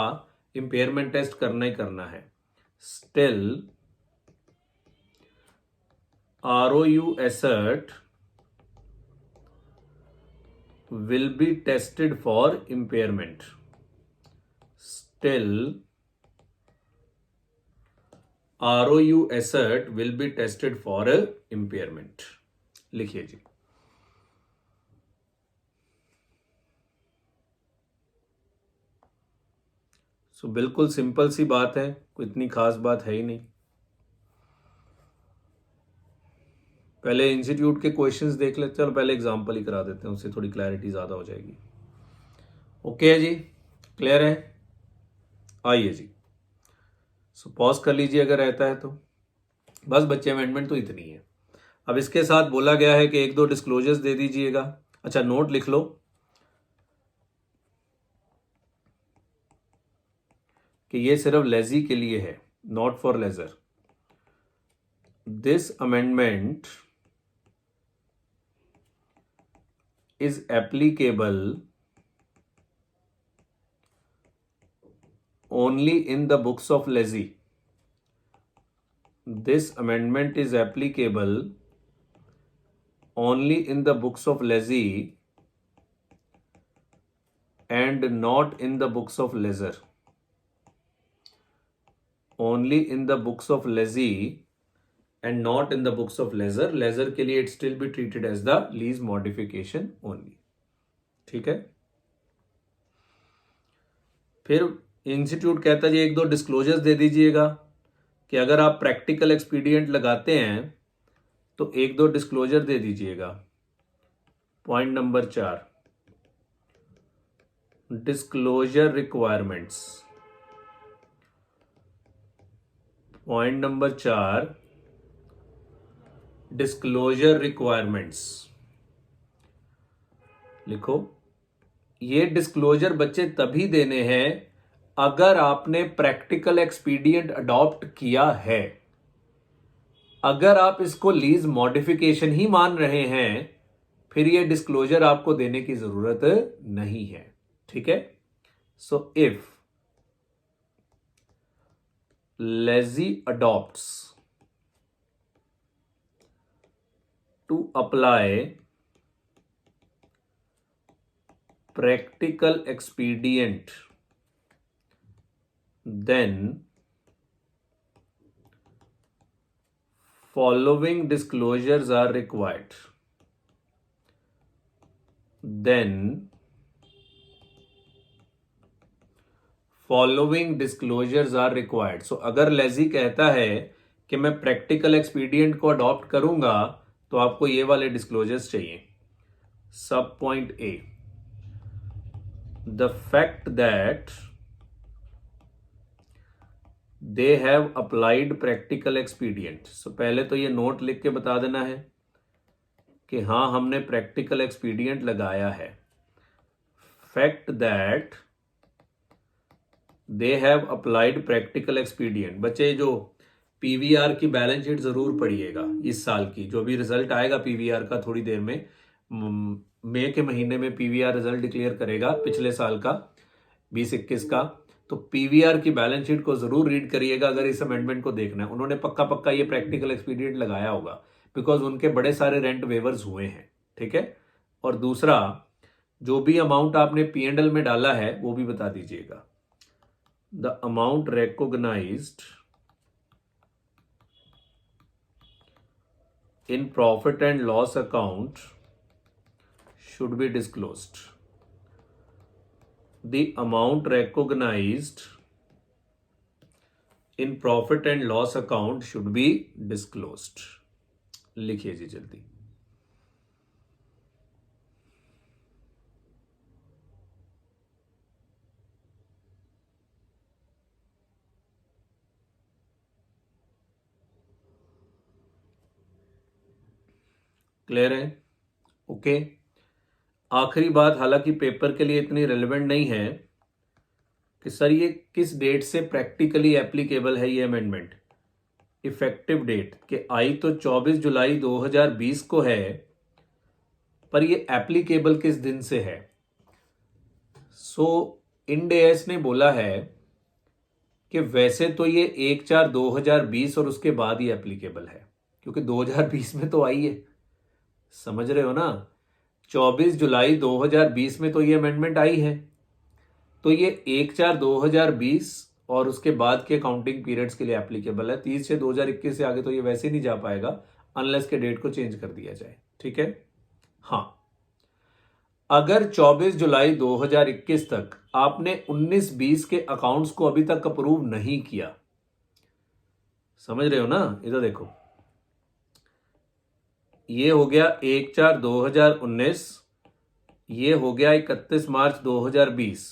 A: इंपेयरमेंट टेस्ट करना ही करना है। Still ROU asset will be tested for impairment. Still ROU asset will be tested for impairment. लिखिए जी। सो बिल्कुल सिंपल सी बात है, कोई इतनी खास बात है ही नहीं। पहले इंस्टीट्यूट के क्वेश्चंस देख लेते हैं और पहले एग्जाम्पल ही करा देते हैं, उससे थोड़ी क्लैरिटी ज़्यादा हो जाएगी। ओके है जी, क्लियर है? आइए जी, सो पॉज कर लीजिए अगर रहता है तो। बस बच्चे, अमेंडमेंट तो इतनी है। अब इसके साथ बोला गया है कि एक दो डिस्क्लोजर्स दे दीजिएगा। अच्छा, नोट लिख लो कि ये सिर्फ लेजी के लिए है, not for lessor. This amendment is applicable only in the books of lessee. This amendment is applicable only in the books of lessee and not in the books of lessor. Only in the books of lessee and not in the books of lessor. Lessor के लिए it still be treated as the lease modification only. ठीक है? फिर institute कहता है जी एक दो disclosures दे दीजिएगा कि अगर आप प्रैक्टिकल एक्सपीडियंट लगाते हैं तो एक दो डिस्क्लोजर दे दीजिएगा। Point number 4, disclosure requirements. Point number 4, disclosure requirements लिखो। ये डिस्क्लोजर बच्चे तभी देने हैं अगर आपने प्रैक्टिकल एक्सपीडियंट अडॉप्ट किया है। अगर आप इसको लीज मॉडिफिकेशन ही मान रहे हैं, फिर ये डिस्क्लोजर आपको देने की जरूरत नहीं है। ठीक है? So if lessee adopts to apply practical expedient, then following disclosures are required. Then following disclosures are required. So अगर लेजी कहता है कि मैं प्रैक्टिकल एक्सपीडियंट को अडॉप्ट करूंगा तो आपको ये वाले डिस्क्लोजर्स चाहिए. Sub point A, the fact that they have applied practical expedient. So पहले तो ये नोट लिख के बता देना है कि हाँ हमने प्रैक्टिकल एक्सपीडियंट लगाया है. Fact that they have applied practical expedient. बच्चे जो पीवीआर की बैलेंस शीट जरूर पढ़िएगा. इस साल की जो भी रिजल्ट आएगा पीवीआर का थोड़ी देर में, मई के महीने में पीवीआर रिजल्ट डिक्लेयर करेगा पिछले साल का 2021 का. तो पीवीआर की बैलेंस शीट को जरूर रीड करिएगा अगर इस अमेंडमेंट को देखना है. उन्होंने पक्का पक्का ये प्रैक्टिकल एक्सपीडियंट लगाया होगा बिकॉज उनके बड़े सारे रेंट वेवर्स हुए हैं. ठीक है. और दूसरा, जो भी अमाउंट आपने पीएनएल में डाला है वो भी बता दीजिएगा. The amount recognized in profit and loss account should be disclosed. The amount recognized in profit and loss account should be disclosed. लिखिए जी जल्दी. क्लियर है? ओके. आखिरी बात, हालांकि पेपर के लिए इतनी रेलेवेंट नहीं है कि सर ये किस डेट से प्रैक्टिकली एप्लीकेबल है ये अमेंडमेंट. इफेक्टिव डेट के आई तो 24 जुलाई 2020 को है, पर ये एप्लीकेबल किस दिन से है. सो इंड एएस ने बोला है कि वैसे तो ये 1/4/2020 और उसके बाद ही एप्लीकेबल है, क्योंकि 2020 में तो आई है. समझ रहे हो ना. 24 जुलाई 2020 में तो ये अमेंडमेंट आई है. तो ये 1/4/2020 और उसके बाद के अकाउंटिंग पीरियड्स के लिए एप्लीकेबल है. 30/6/2021 से आगे तो ये वैसे नहीं जा पाएगा अनलेस के डेट को चेंज कर दिया जाए. ठीक है. हाँ, अगर 24 जुलाई 2021 तक आपने 19-20 के अकाउंट्स को अभी तक अप्रूव नहीं किया, समझ रहे हो ना. इधर देखो, ये हो गया 1/4/2019, ये हो गया 31 मार्च 2020.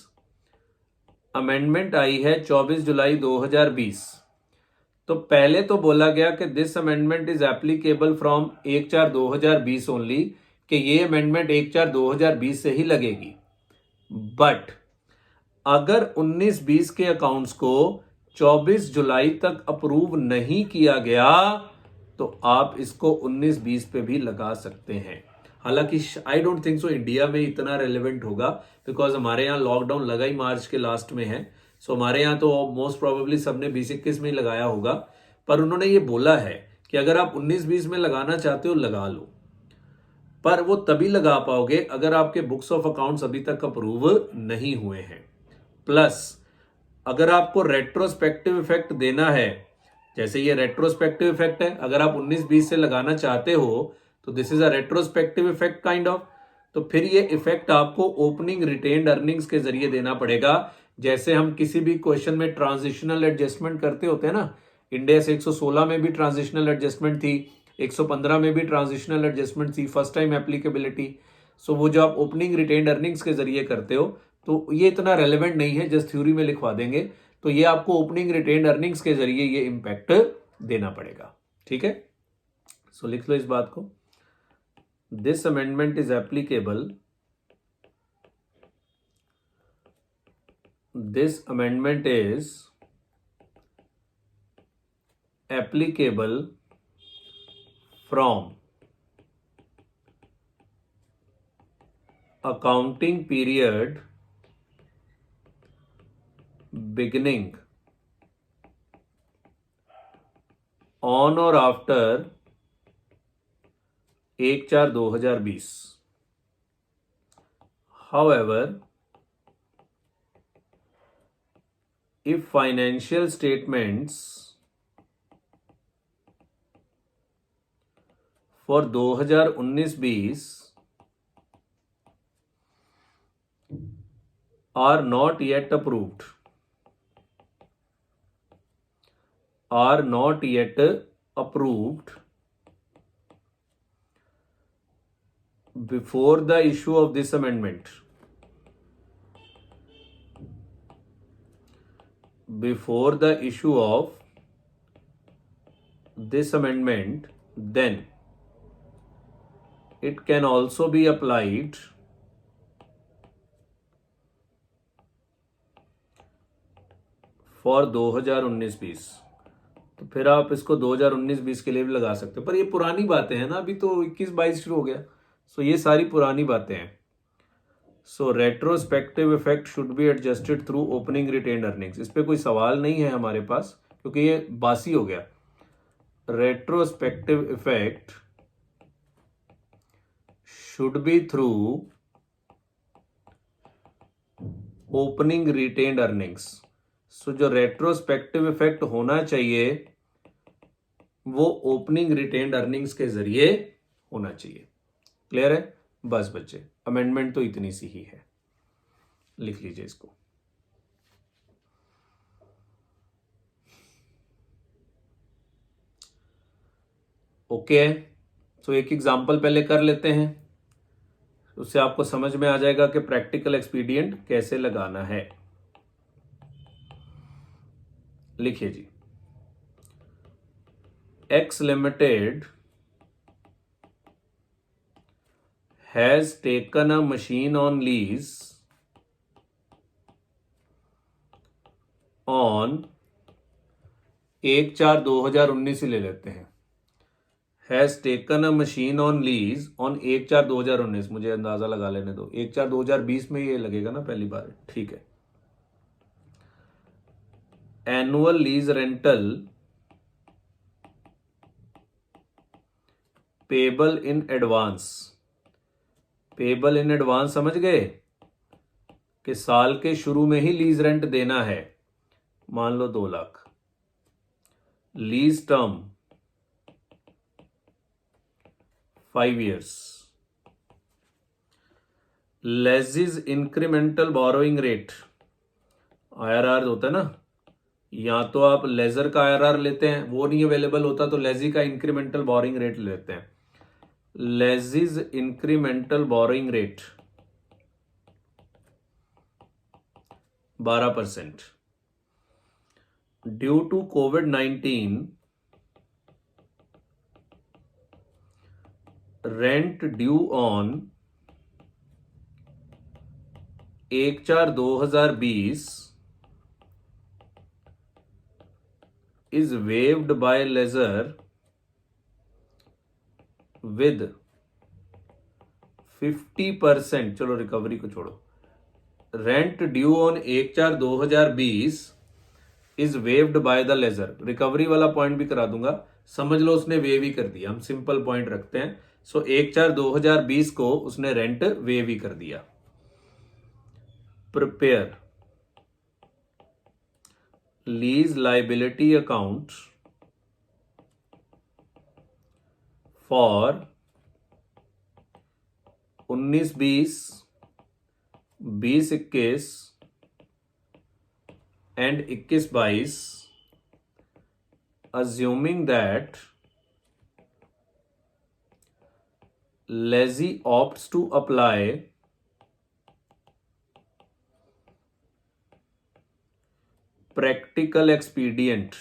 A: अमेंडमेंट आई है 24 जुलाई 2020. तो पहले तो बोला गया कि this amendment is applicable from 1/4/2020 only, कि ये अमेंडमेंट 1/4/2020 से ही लगेगी. बट अगर 19-20 के अकाउंट्स को 24 जुलाई तक अप्रूव नहीं किया गया तो आप इसको 19-20 पे भी लगा सकते हैं. हालांकि I don't think so India में इतना रेलेवेंट होगा बिकॉज हमारे यहाँ लॉकडाउन लगा ही मार्च के लास्ट में है. सो हमारे यहाँ तो मोस्ट प्रोबेबली सबने 2021 में ही लगाया होगा. पर उन्होंने ये बोला है कि अगर आप 19-20 में लगाना चाहते हो लगा लो, पर वो तभी लगा पाओगे अगर आपके बुक्स ऑफ अकाउंट्स अभी तक अप्रूव नहीं हुए हैं. प्लस अगर आपको रेट्रोस्पेक्टिव इफेक्ट देना है, जैसे ये रेट्रोस्पेक्टिव इफेक्ट है, अगर आप 19-20 से लगाना चाहते हो तो this is a retrospective effect kind of. तो फिर ये इफेक्ट आपको ओपनिंग रिटेन्ड अर्निंग्स के जरिए देना पड़ेगा. जैसे हम किसी भी क्वेश्चन में ट्रांजिशनल एडजस्टमेंट करते होते हैं ना. इंडेस 116 में भी ट्रांजिशनल एडजस्टमेंट थी, 115 में भी ट्रांजिशनल एडजस्टमेंट थी, फर्स्ट टाइम एप्लीकेबिलिटी. सो वो जो आप ओपनिंग रिटेन्ड अर्निंग्स के जरिए करते हो तो ये इतना रेलेवेंट नहीं है, जस्ट थ्योरी में लिखवा देंगे. तो ये आपको ओपनिंग रिटेन्ड अर्निंग्स के जरिए ये इंपैक्ट देना पड़ेगा. ठीक है. सो लिख लो इस बात को. This amendment is applicable, this amendment is applicable from accounting period beginning on or after 1/4/2020. However, if financial statements for 2019-20 are not yet approved before the issue of this amendment, then it can also be applied for 2019-20. तो फिर आप इसको 2019-20 के लिए भी लगा सकते हो, पर ये पुरानी बातें हैं ना, अभी तो 21-22 शुरू हो गया. सो ये सारी पुरानी बातें हैं. So retrospective effect should be adjusted through opening retained earnings. इस पर कोई सवाल नहीं है हमारे पास, क्योंकि ये बासी हो गया. Retrospective effect should be through opening retained earnings. So जो रेट्रोस्पेक्टिव इफेक्ट होना चाहिए वो ओपनिंग रिटेन्ड अर्निंग्स के जरिए होना चाहिए. क्लियर है? बस बच्चे, अमेंडमेंट तो इतनी सी ही है, लिख लीजिए इसको. ओके, तो एक एग्जांपल पहले कर लेते हैं, उससे आपको समझ में आ जाएगा कि प्रैक्टिकल एक्सपीडियंट कैसे लगाना है. लिखिए जी. X Limited has taken a machine on lease on 1/4/2019 ही ले लेते हैं. Has taken a machine on lease on 1/4/2019. मुझे अंदाजा लगा लेने दो, 1/4/2020 में ये लगेगा ना पहली बार. ठीक है. Annual lease rental payable in advance. Payable in advance समझ गए कि साल के शुरू में ही लीज रेंट देना है. मान लो 2 lakh. Lease term 5 years. Lessee's incremental borrowing rate, IRR होता है ना, या तो आप लेजर का IRR लेते हैं, वो नहीं अवेलेबल होता तो लेजी का इंक्रीमेंटल बोरोइंग रेट लेते हैं. Lessee's incremental borrowing rate 12%. Due to COVID-19 rent due on 1/4/2020 is waived by lessor with 50%. चलो रिकवरी को छोड़ो. Rent due on 1/4/2020 is waived by the lessor. Recovery वाला पॉइंट भी करा दूंगा, समझ लो उसने वेव ही कर दिया. हम सिंपल पॉइंट रखते हैं. सो 1/4/2020 को उसने रेंट वेव ही कर दिया. Prepare lease liability account for 19-20, 20-21 and 21-22, assuming that lessee opts to apply practical expedient.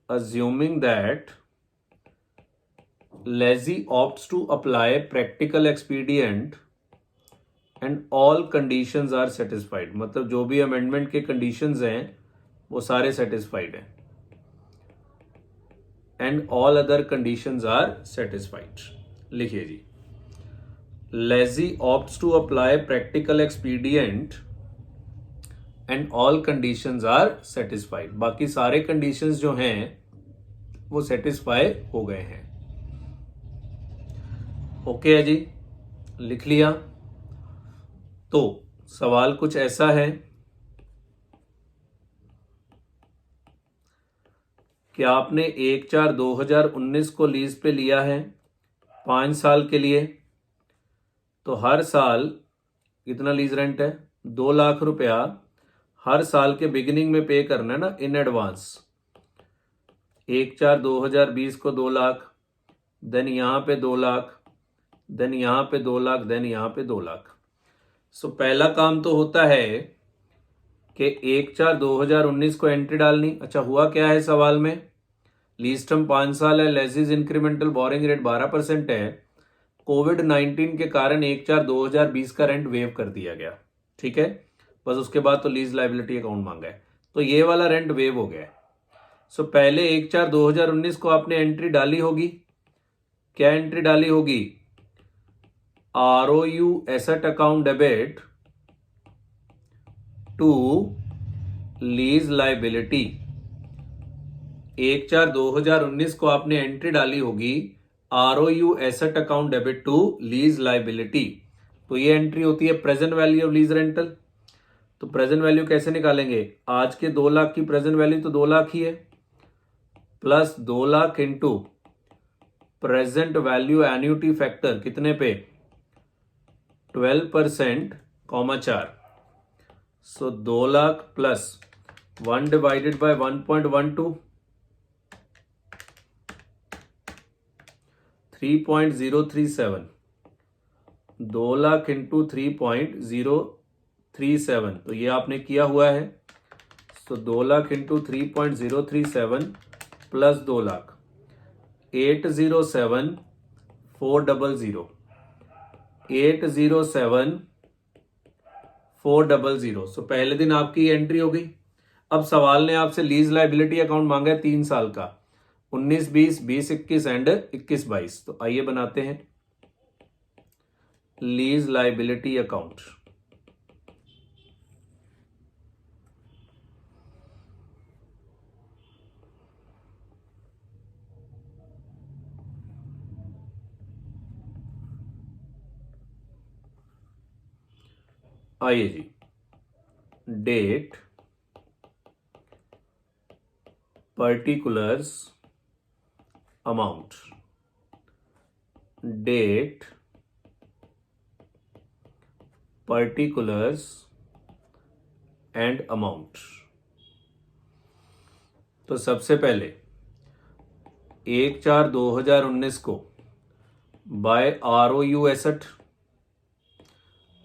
A: Assuming that lessee opts to apply practical expedient and all conditions are satisfied. मतलब जो भी amendment के conditions हैं वो सारे satisfied हैं. And all other conditions are satisfied. लिखिए जी. Lessee opts to apply practical expedient and all conditions are satisfied. बाकी सारे conditions जो हैं वो satisfy हो गए हैं. ओके है जी, लिख लिया। तो सवाल कुछ ऐसा है कि आपने 1/4/2019 को लीज पे लिया है 5 साल के लिए, तो हर साल कितना लीज रेंट है, 2 लाख रुपया हर साल के बिगिनिंग में पे करना है ना, इन एडवांस। 1/4/2020 को 2 लाख, देन यहां पे 2 लाख, देन यहां पे 2 लाख, देन यहां पे 2 लाख। सो पहला काम तो होता है कि 1/4/2019 को एंट्री डालनी। अच्छा, हुआ क्या है सवाल में, लीज टर्म 5 साल है, लेसिस इंक्रीमेंटल बोरिंग रेट 12% है, कोविड-19 के कारण 1/4/2020 का रेंट वेव कर दिया गया, ठीक है। बस उसके बाद तो लीज लाइबिलिटी अकाउंट मांगा है, तो ये वाला रेंट वेव हो गया है। सो पहले 1/4/2019 को आपने एंट्री डाली होगी, क्या एंट्री डाली होगी, ROU asset account debit to lease liability. 1/4/2019 को आपने एंट्री डाली होगी ROU asset account debit to lease liability, तो ये एंट्री होती है present value of lease rental. तो प्रेजेंट वैल्यू कैसे निकालेंगे, आज के 2 लाख की प्रेजेंट वैल्यू तो 2 लाख ही है, plus 2 lakh into present value annuity factor कितने पे, 12% comma 4। So 2 lakh plus 1 divided by 1.12, 3.037, 2 lakh into 3.037, तो ये आपने किया हुआ है। तो 2 लाख इंटू 3.037 प्लस 2 लाख, 807,400, 807,400। सो पहले दिन आपकी एंट्री हो गई। अब सवाल ने आपसे लीज लाइबिलिटी अकाउंट मांगा है 3 साल का, 19-20, 20-21 एंड 21-22। तो आइए बनाते हैं लीज लाइबिलिटी अकाउंट। आइए जी, date, particulars, amount, date, particulars and amount. तो सबसे पहले 1/4/2019 को बाय ROU एसेट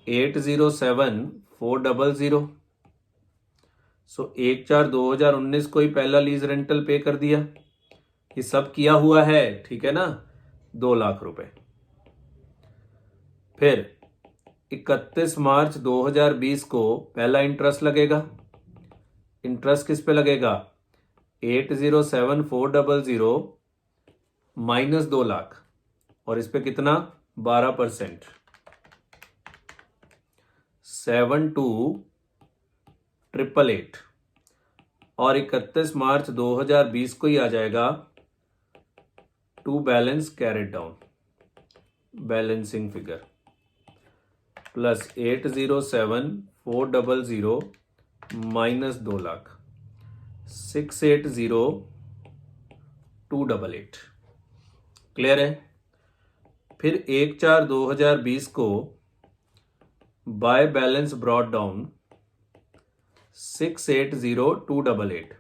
A: 807,400। सो 1/4/2019 को ही पहला लीज रेंटल पे कर दिया, ये सब किया हुआ है, ठीक है ना, 2 लाख रुपए। फिर 31 मार्च 2020 को पहला इंटरेस्ट लगेगा। इंटरेस्ट किस पे लगेगा, 807,400 माइनस 2 लाख, और इस पे कितना, 12%, 72,888, और 31 मार्च 2020 को ही आ जाएगा to balance carried down, balancing figure, plus 807,400 minus 2 lakh, 680,288। Clear है। फिर 1/4/2020 को बाय बैलेंस ब्रॉट डाउन 680,288।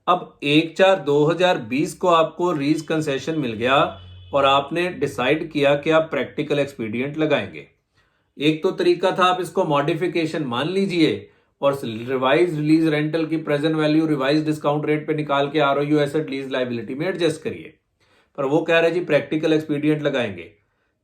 A: अब 1/4/2020 को आपको रीज कंसेशन मिल गया और आपने डिसाइड किया कि आप प्रैक्टिकल एक्सपीडियंट लगाएंगे। एक तो तरीका था आप इसको मॉडिफिकेशन मान लीजिए और रिवाइज लीज रेंटल की present value revise discount rate पे निकाल के ROU एसेट लीज लाइबिलिटी में एडजस्ट करिए, पर वो कह रहे जी प्रैक्टिकल एक्सपीडियंट लगाएंगे।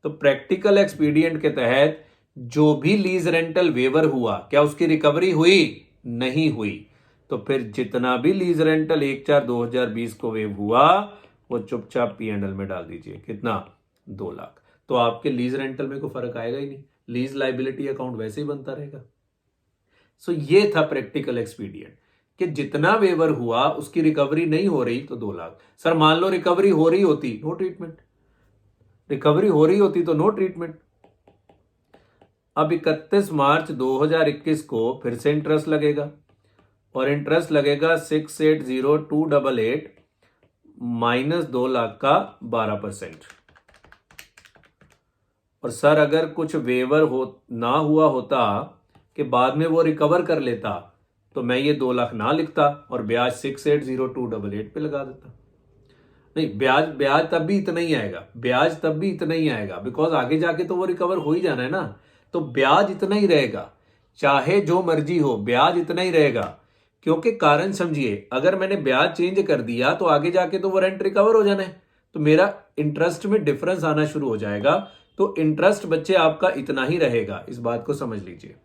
A: तो प्रैक्टिकल एक्सपीडियंट के तहत जो भी लीज रेंटल वेवर हुआ, क्या उसकी रिकवरी हुई, नहीं हुई, तो फिर जितना भी लीज रेंटल 1/4/2020 को वेव हुआ वो चुपचाप P&L में डाल दीजिए, कितना, 2 लाख। तो आपके लीज रेंटल में कोई फर्क आएगा ही नहीं, लीज लाइबिलिटी अकाउंट वैसे ही बनता रहेगा। सो ये था प्रैक्टिकल एक्सपीडियंट कि जितना वेवर हुआ उसकी रिकवरी नहीं हो रही तो 2 लाख। सर मान लो रिकवरी हो रही होती, नो ट्रीटमेंट, रिकवरी हो रही होती तो नो ट्रीटमेंट। अब 31 मार्च 2021 को फिर से इंटरेस्ट लगेगा, और इंटरेस्ट लगेगा 680,288 माइनस 2 लाख का 12%। और सर अगर कुछ वेवर हो ना हुआ होता कि बाद में वो रिकवर कर लेता तो मैं ये 2 लाख ना लिखता और ब्याज 680,288 पे लगा देता। नहीं, ब्याज ब्याज तब भी इतना ही आएगा, ब्याज तब भी इतना ही आएगा, बिकॉज आगे जाके तो वो रिकवर हो ही जाना है ना। तो ब्याज इतना ही रहेगा, चाहे जो मर्जी हो ब्याज इतना ही रहेगा। क्योंकि कारण समझिए, अगर मैंने ब्याज चेंज कर दिया तो आगे जाके तो वो रेंट रिकवर हो जाना है, तो मेरा इंटरेस्ट में डिफरेंस आना शुरू हो जाएगा। तो इंटरेस्ट बच्चे आपका इतना ही रहेगा, इस बात को समझ लीजिए।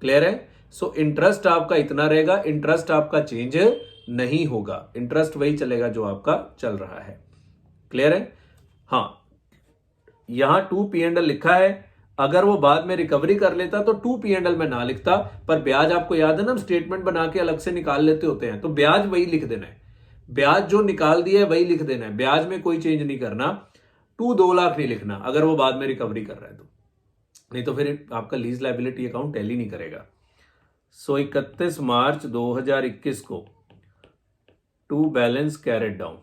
A: क्लियर है? सो इंटरेस्ट आपका इतना रहेगा, इंटरेस्ट आपका चेंज नहीं होगा, इंटरेस्ट वही चलेगा जो आपका चल रहा है। क्लियर है? हाँ, यहां 2P&L लिखा है, अगर वो बाद में रिकवरी कर लेता तो 2P&L में ना लिखता, पर ब्याज आपको याद है ना, हम स्टेटमेंट बना के अलग से निकाल लेते होते हैं, तो ब्याज वही लिख देना है, ब्याज जो निकाल दिया है वही लिख देना है, ब्याज में कोई चेंज नहीं करना। 2 लाख नहीं लिखना अगर वो बाद में रिकवरी कर रहा है तो, नहीं तो फिर आपका लीज लायबिलिटी अकाउंट टैली नहीं करेगा। सो 31 मार्च 2021 को टू बैलेंस कैरेट डाउन,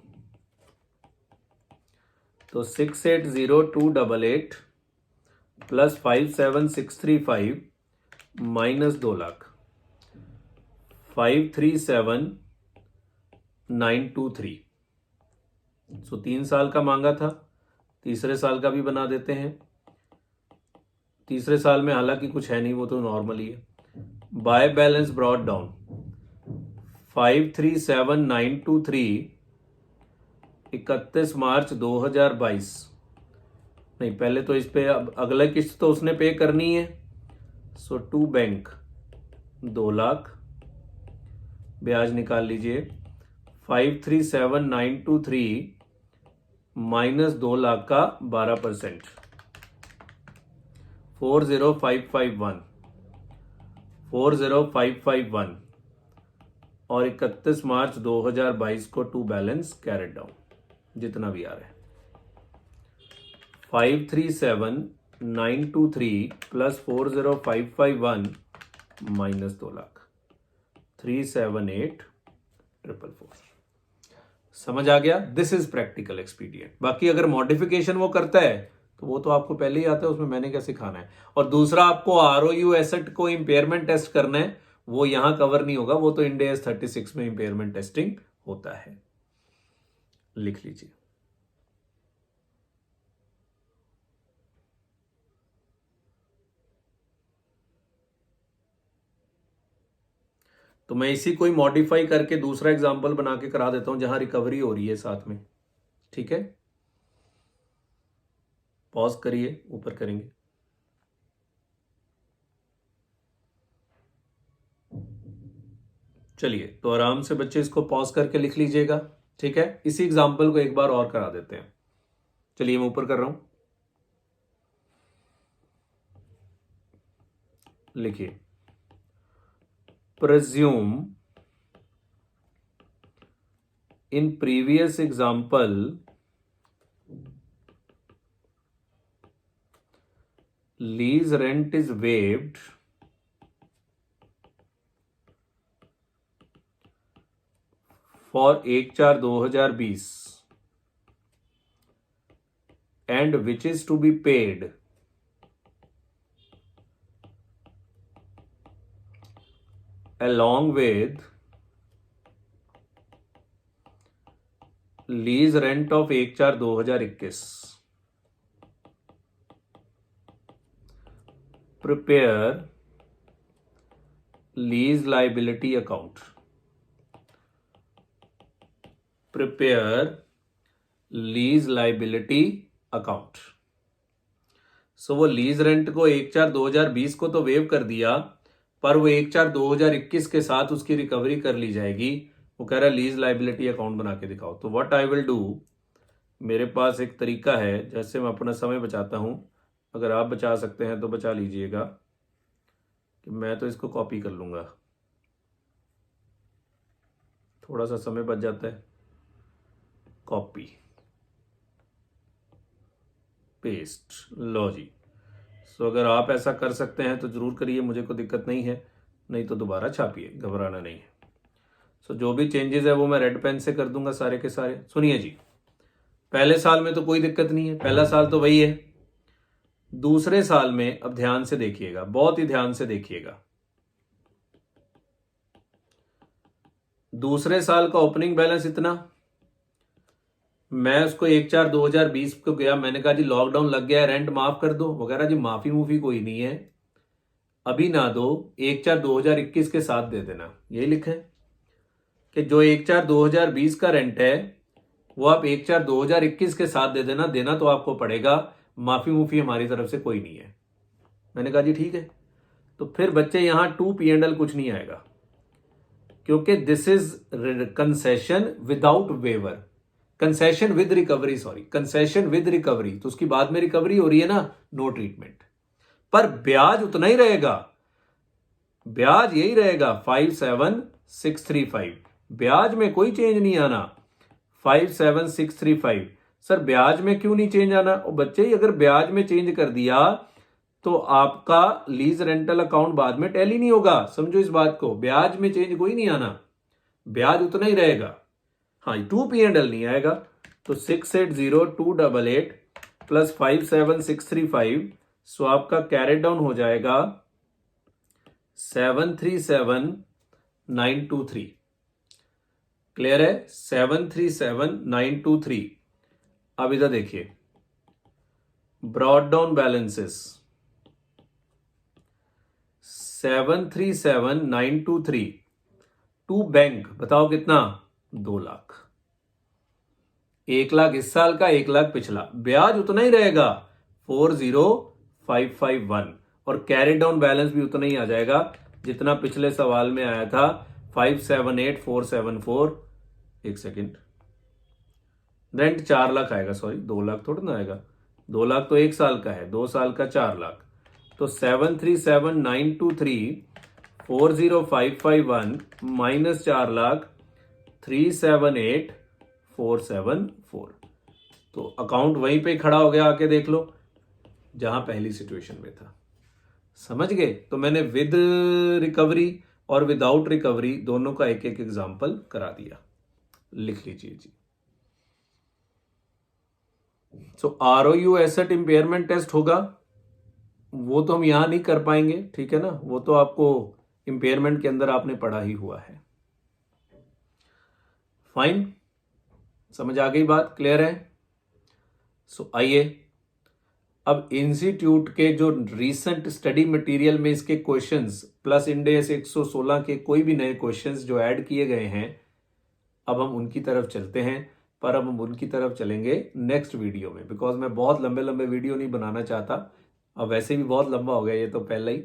A: तो 680,288 प्लस 57,635 माइनस 2 लाख 537,923। सो 3 साल का मांगा था, तीसरे साल का भी बना देते हैं। तीसरे साल में हालांकि कुछ है नहीं, वो तो नॉर्मल ही है। बाय बैलेंस ब्रॉट डाउन 537,923 31 मार्च 2022। नहीं, पहले तो इस पे अब अगला किस्त तो उसने पे करनी है। सो टू बैंक 2 लाख, ब्याज निकाल लीजिए, 537,923 माइनस 2 लाख का 12%, 40551 40551। और 31 मार्च 2022 को टू बैलेंस कैरेट डाउन जितना भी आ रहा है 537,923 प्लस 40551 माइनस 2 लाख 378,444। समझ आ गया? This is practical expedient. बाकी अगर मॉडिफिकेशन वो करता है तो वो तो आपको पहले ही आता है, उसमें मैंने क्या सिखाना है। और दूसरा, आपको ROU एसेट को इंपेयरमेंट टेस्ट करना है, वो यहां कवर नहीं होगा, वो तो इंड AS 36 में इंपेयरमेंट टेस्टिंग होता है। लिख लीजिए। तो मैं इसी को ही मॉडिफाई करके दूसरा एग्जांपल बना के करा देता हूं जहां रिकवरी हो रही है साथ में। ठीक है, पॉज करिए, ऊपर करेंगे। चलिए, तो आराम से बच्चे इसको पॉज करके लिख लीजिएगा। ठीक है, इसी एग्जांपल को एक बार और करा देते हैं। चलिए, मैं ऊपर कर रहा हूं, लिखिए। presume in previous example lease rent is waived for 1/4/2020 and which is to be paid along with lease rent of 1/4/2021। Prepare lease liability account, prepare lease liability account. So वो लीज रेंट को 1/4/2020 को तो wave कर दिया, पर वो 1/4/2021 के साथ उसकी रिकवरी कर ली जाएगी। वो कह रहा है लीज लाइबिलिटी अकाउंट बना के दिखाओ। तो व्हाट आई विल डू, मेरे पास एक तरीका है जैसे मैं अपना समय बचाता हूं, अगर आप बचा सकते हैं तो बचा लीजिएगा, कि मैं तो इसको कॉपी कर लूंगा, थोड़ा सा समय बच जाता है। Copy, paste. लो जी। सो अगर आप ऐसा कर सकते हैं तो ज़रूर करिए, मुझे कोई दिक्कत नहीं है, नहीं तो दोबारा छापिए, घबराना नहीं है। सो जो भी चेंजेस है वो मैं रेड पेन से कर दूंगा सारे के सारे। सुनिए जी, पहले साल में तो कोई दिक्कत नहीं है, पहला साल तो वही है। दूसरे साल में अब ध्यान से देखिएगा, बहुत ही ध्यान से देखिएगा। दूसरे साल का ओपनिंग बैलेंस इतना, मैं उसको 1/4/2020 को गया, मैंने कहा जी लॉकडाउन लग गया है, रेंट माफ कर दो वगैरह जी, माफी मूफी कोई नहीं है, अभी ना दो, 1/4/2021 के साथ दे देना। यही लिखा है कि जो 1/4/2020 का रेंट है वो आप 1/4/2021 के साथ दे देना, देना तो आपको पड़ेगा, माफी मूफी हमारी तरफ से कोई नहीं है। मैंने कहा जी ठीक है। तो फिर बच्चे यहां 2P&L कुछ नहीं आएगा, क्योंकि this is concession without waiver, concession with recovery, sorry concession with recovery, तो उसकी बाद में रिकवरी हो रही है ना, नो ट्रीटमेंट, पर ब्याज उतना ही रहेगा, ब्याज यही रहेगा 57635, ब्याज में कोई चेंज नहीं आना, 57635। सर ब्याज में क्यों नहीं चेंज आना? और बच्चे अगर ब्याज में चेंज कर दिया तो आपका लीज रेंटल अकाउंट बाद में टैली नहीं होगा, समझो इस बात को, ब्याज में चेंज कोई नहीं आना, ब्याज उतना ही रहेगा। हाँ 2P&L नहीं आएगा, तो 680288 प्लस 57635, सो आपका कैरेट डाउन हो जाएगा 737923। क्लियर है? 737923। अब इधर देखिए, brought down balances 737923 to bank, बताओ कितना? 2 लाख। 1 लाख इस साल का, 1 लाख पिछला, ब्याज उतना ही रहेगा 40551, और कैरी डाउन बैलेंस भी उतना ही आ जाएगा जितना पिछले सवाल में आया था 578474। एक सेकेंड, रेंट 4 लाख आएगा, सॉरी 2 लाख थोड़ा ना आएगा, 2 लाख तो 1 साल का है, 2 साल का 4 लाख, तो 737923 40551 माइनस 4 लाख 378474। तो अकाउंट वहीं पे खड़ा हो गया, आके देख लो जहां पहली सिचुएशन में था। समझ गए? तो मैंने विद रिकवरी और विदाउट रिकवरी दोनों का एक एक एग्जाम्पल करा दिया, लिख लीजिए जी। सो ROU एसेट इंपेयरमेंट टेस्ट होगा, वो तो हम यहां नहीं कर पाएंगे, ठीक है ना, वो तो आपको इंपेयरमेंट के अंदर आपने पढ़ा ही हुआ है। फाइन, समझ आ गई बात? क्लियर है? सो आइए अब इंस्टीट्यूट के जो रीसेंट स्टडी मटेरियल में इसके क्वेश्चंस प्लस इंड AS 116 के कोई भी नए क्वेश्चंस जो ऐड किए गए हैं, अब हम उनकी तरफ चलते हैं, पर अब हम उनकी तरफ चलेंगे नेक्स्ट वीडियो में, बिकॉज मैं बहुत लंबे लंबे वीडियो नहीं बनाना चाहता, अब वैसे भी बहुत लंबा हो गया ये तो पहले ही।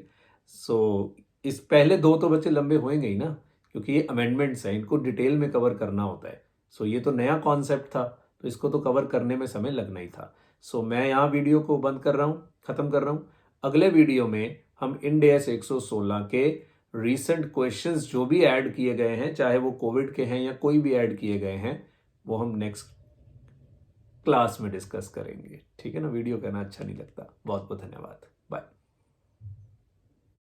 A: सो इस पहले 2 तो बच्चे लंबे होंगे ही ना, क्योंकि ये अमेंडमेंट्स हैं, इनको डिटेल में कवर करना होता है। सो ये तो नया कॉन्सेप्ट था, तो इसको तो कवर करने में समय लगना ही था। सो मैं यहाँ वीडियो को बंद कर रहा हूँ, खत्म कर रहा हूँ। अगले वीडियो में हम इंड AS 116 के रीसेंट क्वेश्चंस जो भी ऐड किए गए हैं, चाहे वो कोविड के हैं या कोई भी ऐड किए गए हैं, वो हम नेक्स्ट क्लास में डिस्कस करेंगे, ठीक है ना। वीडियो कहना अच्छा नहीं लगता। बहुत बहुत धन्यवाद।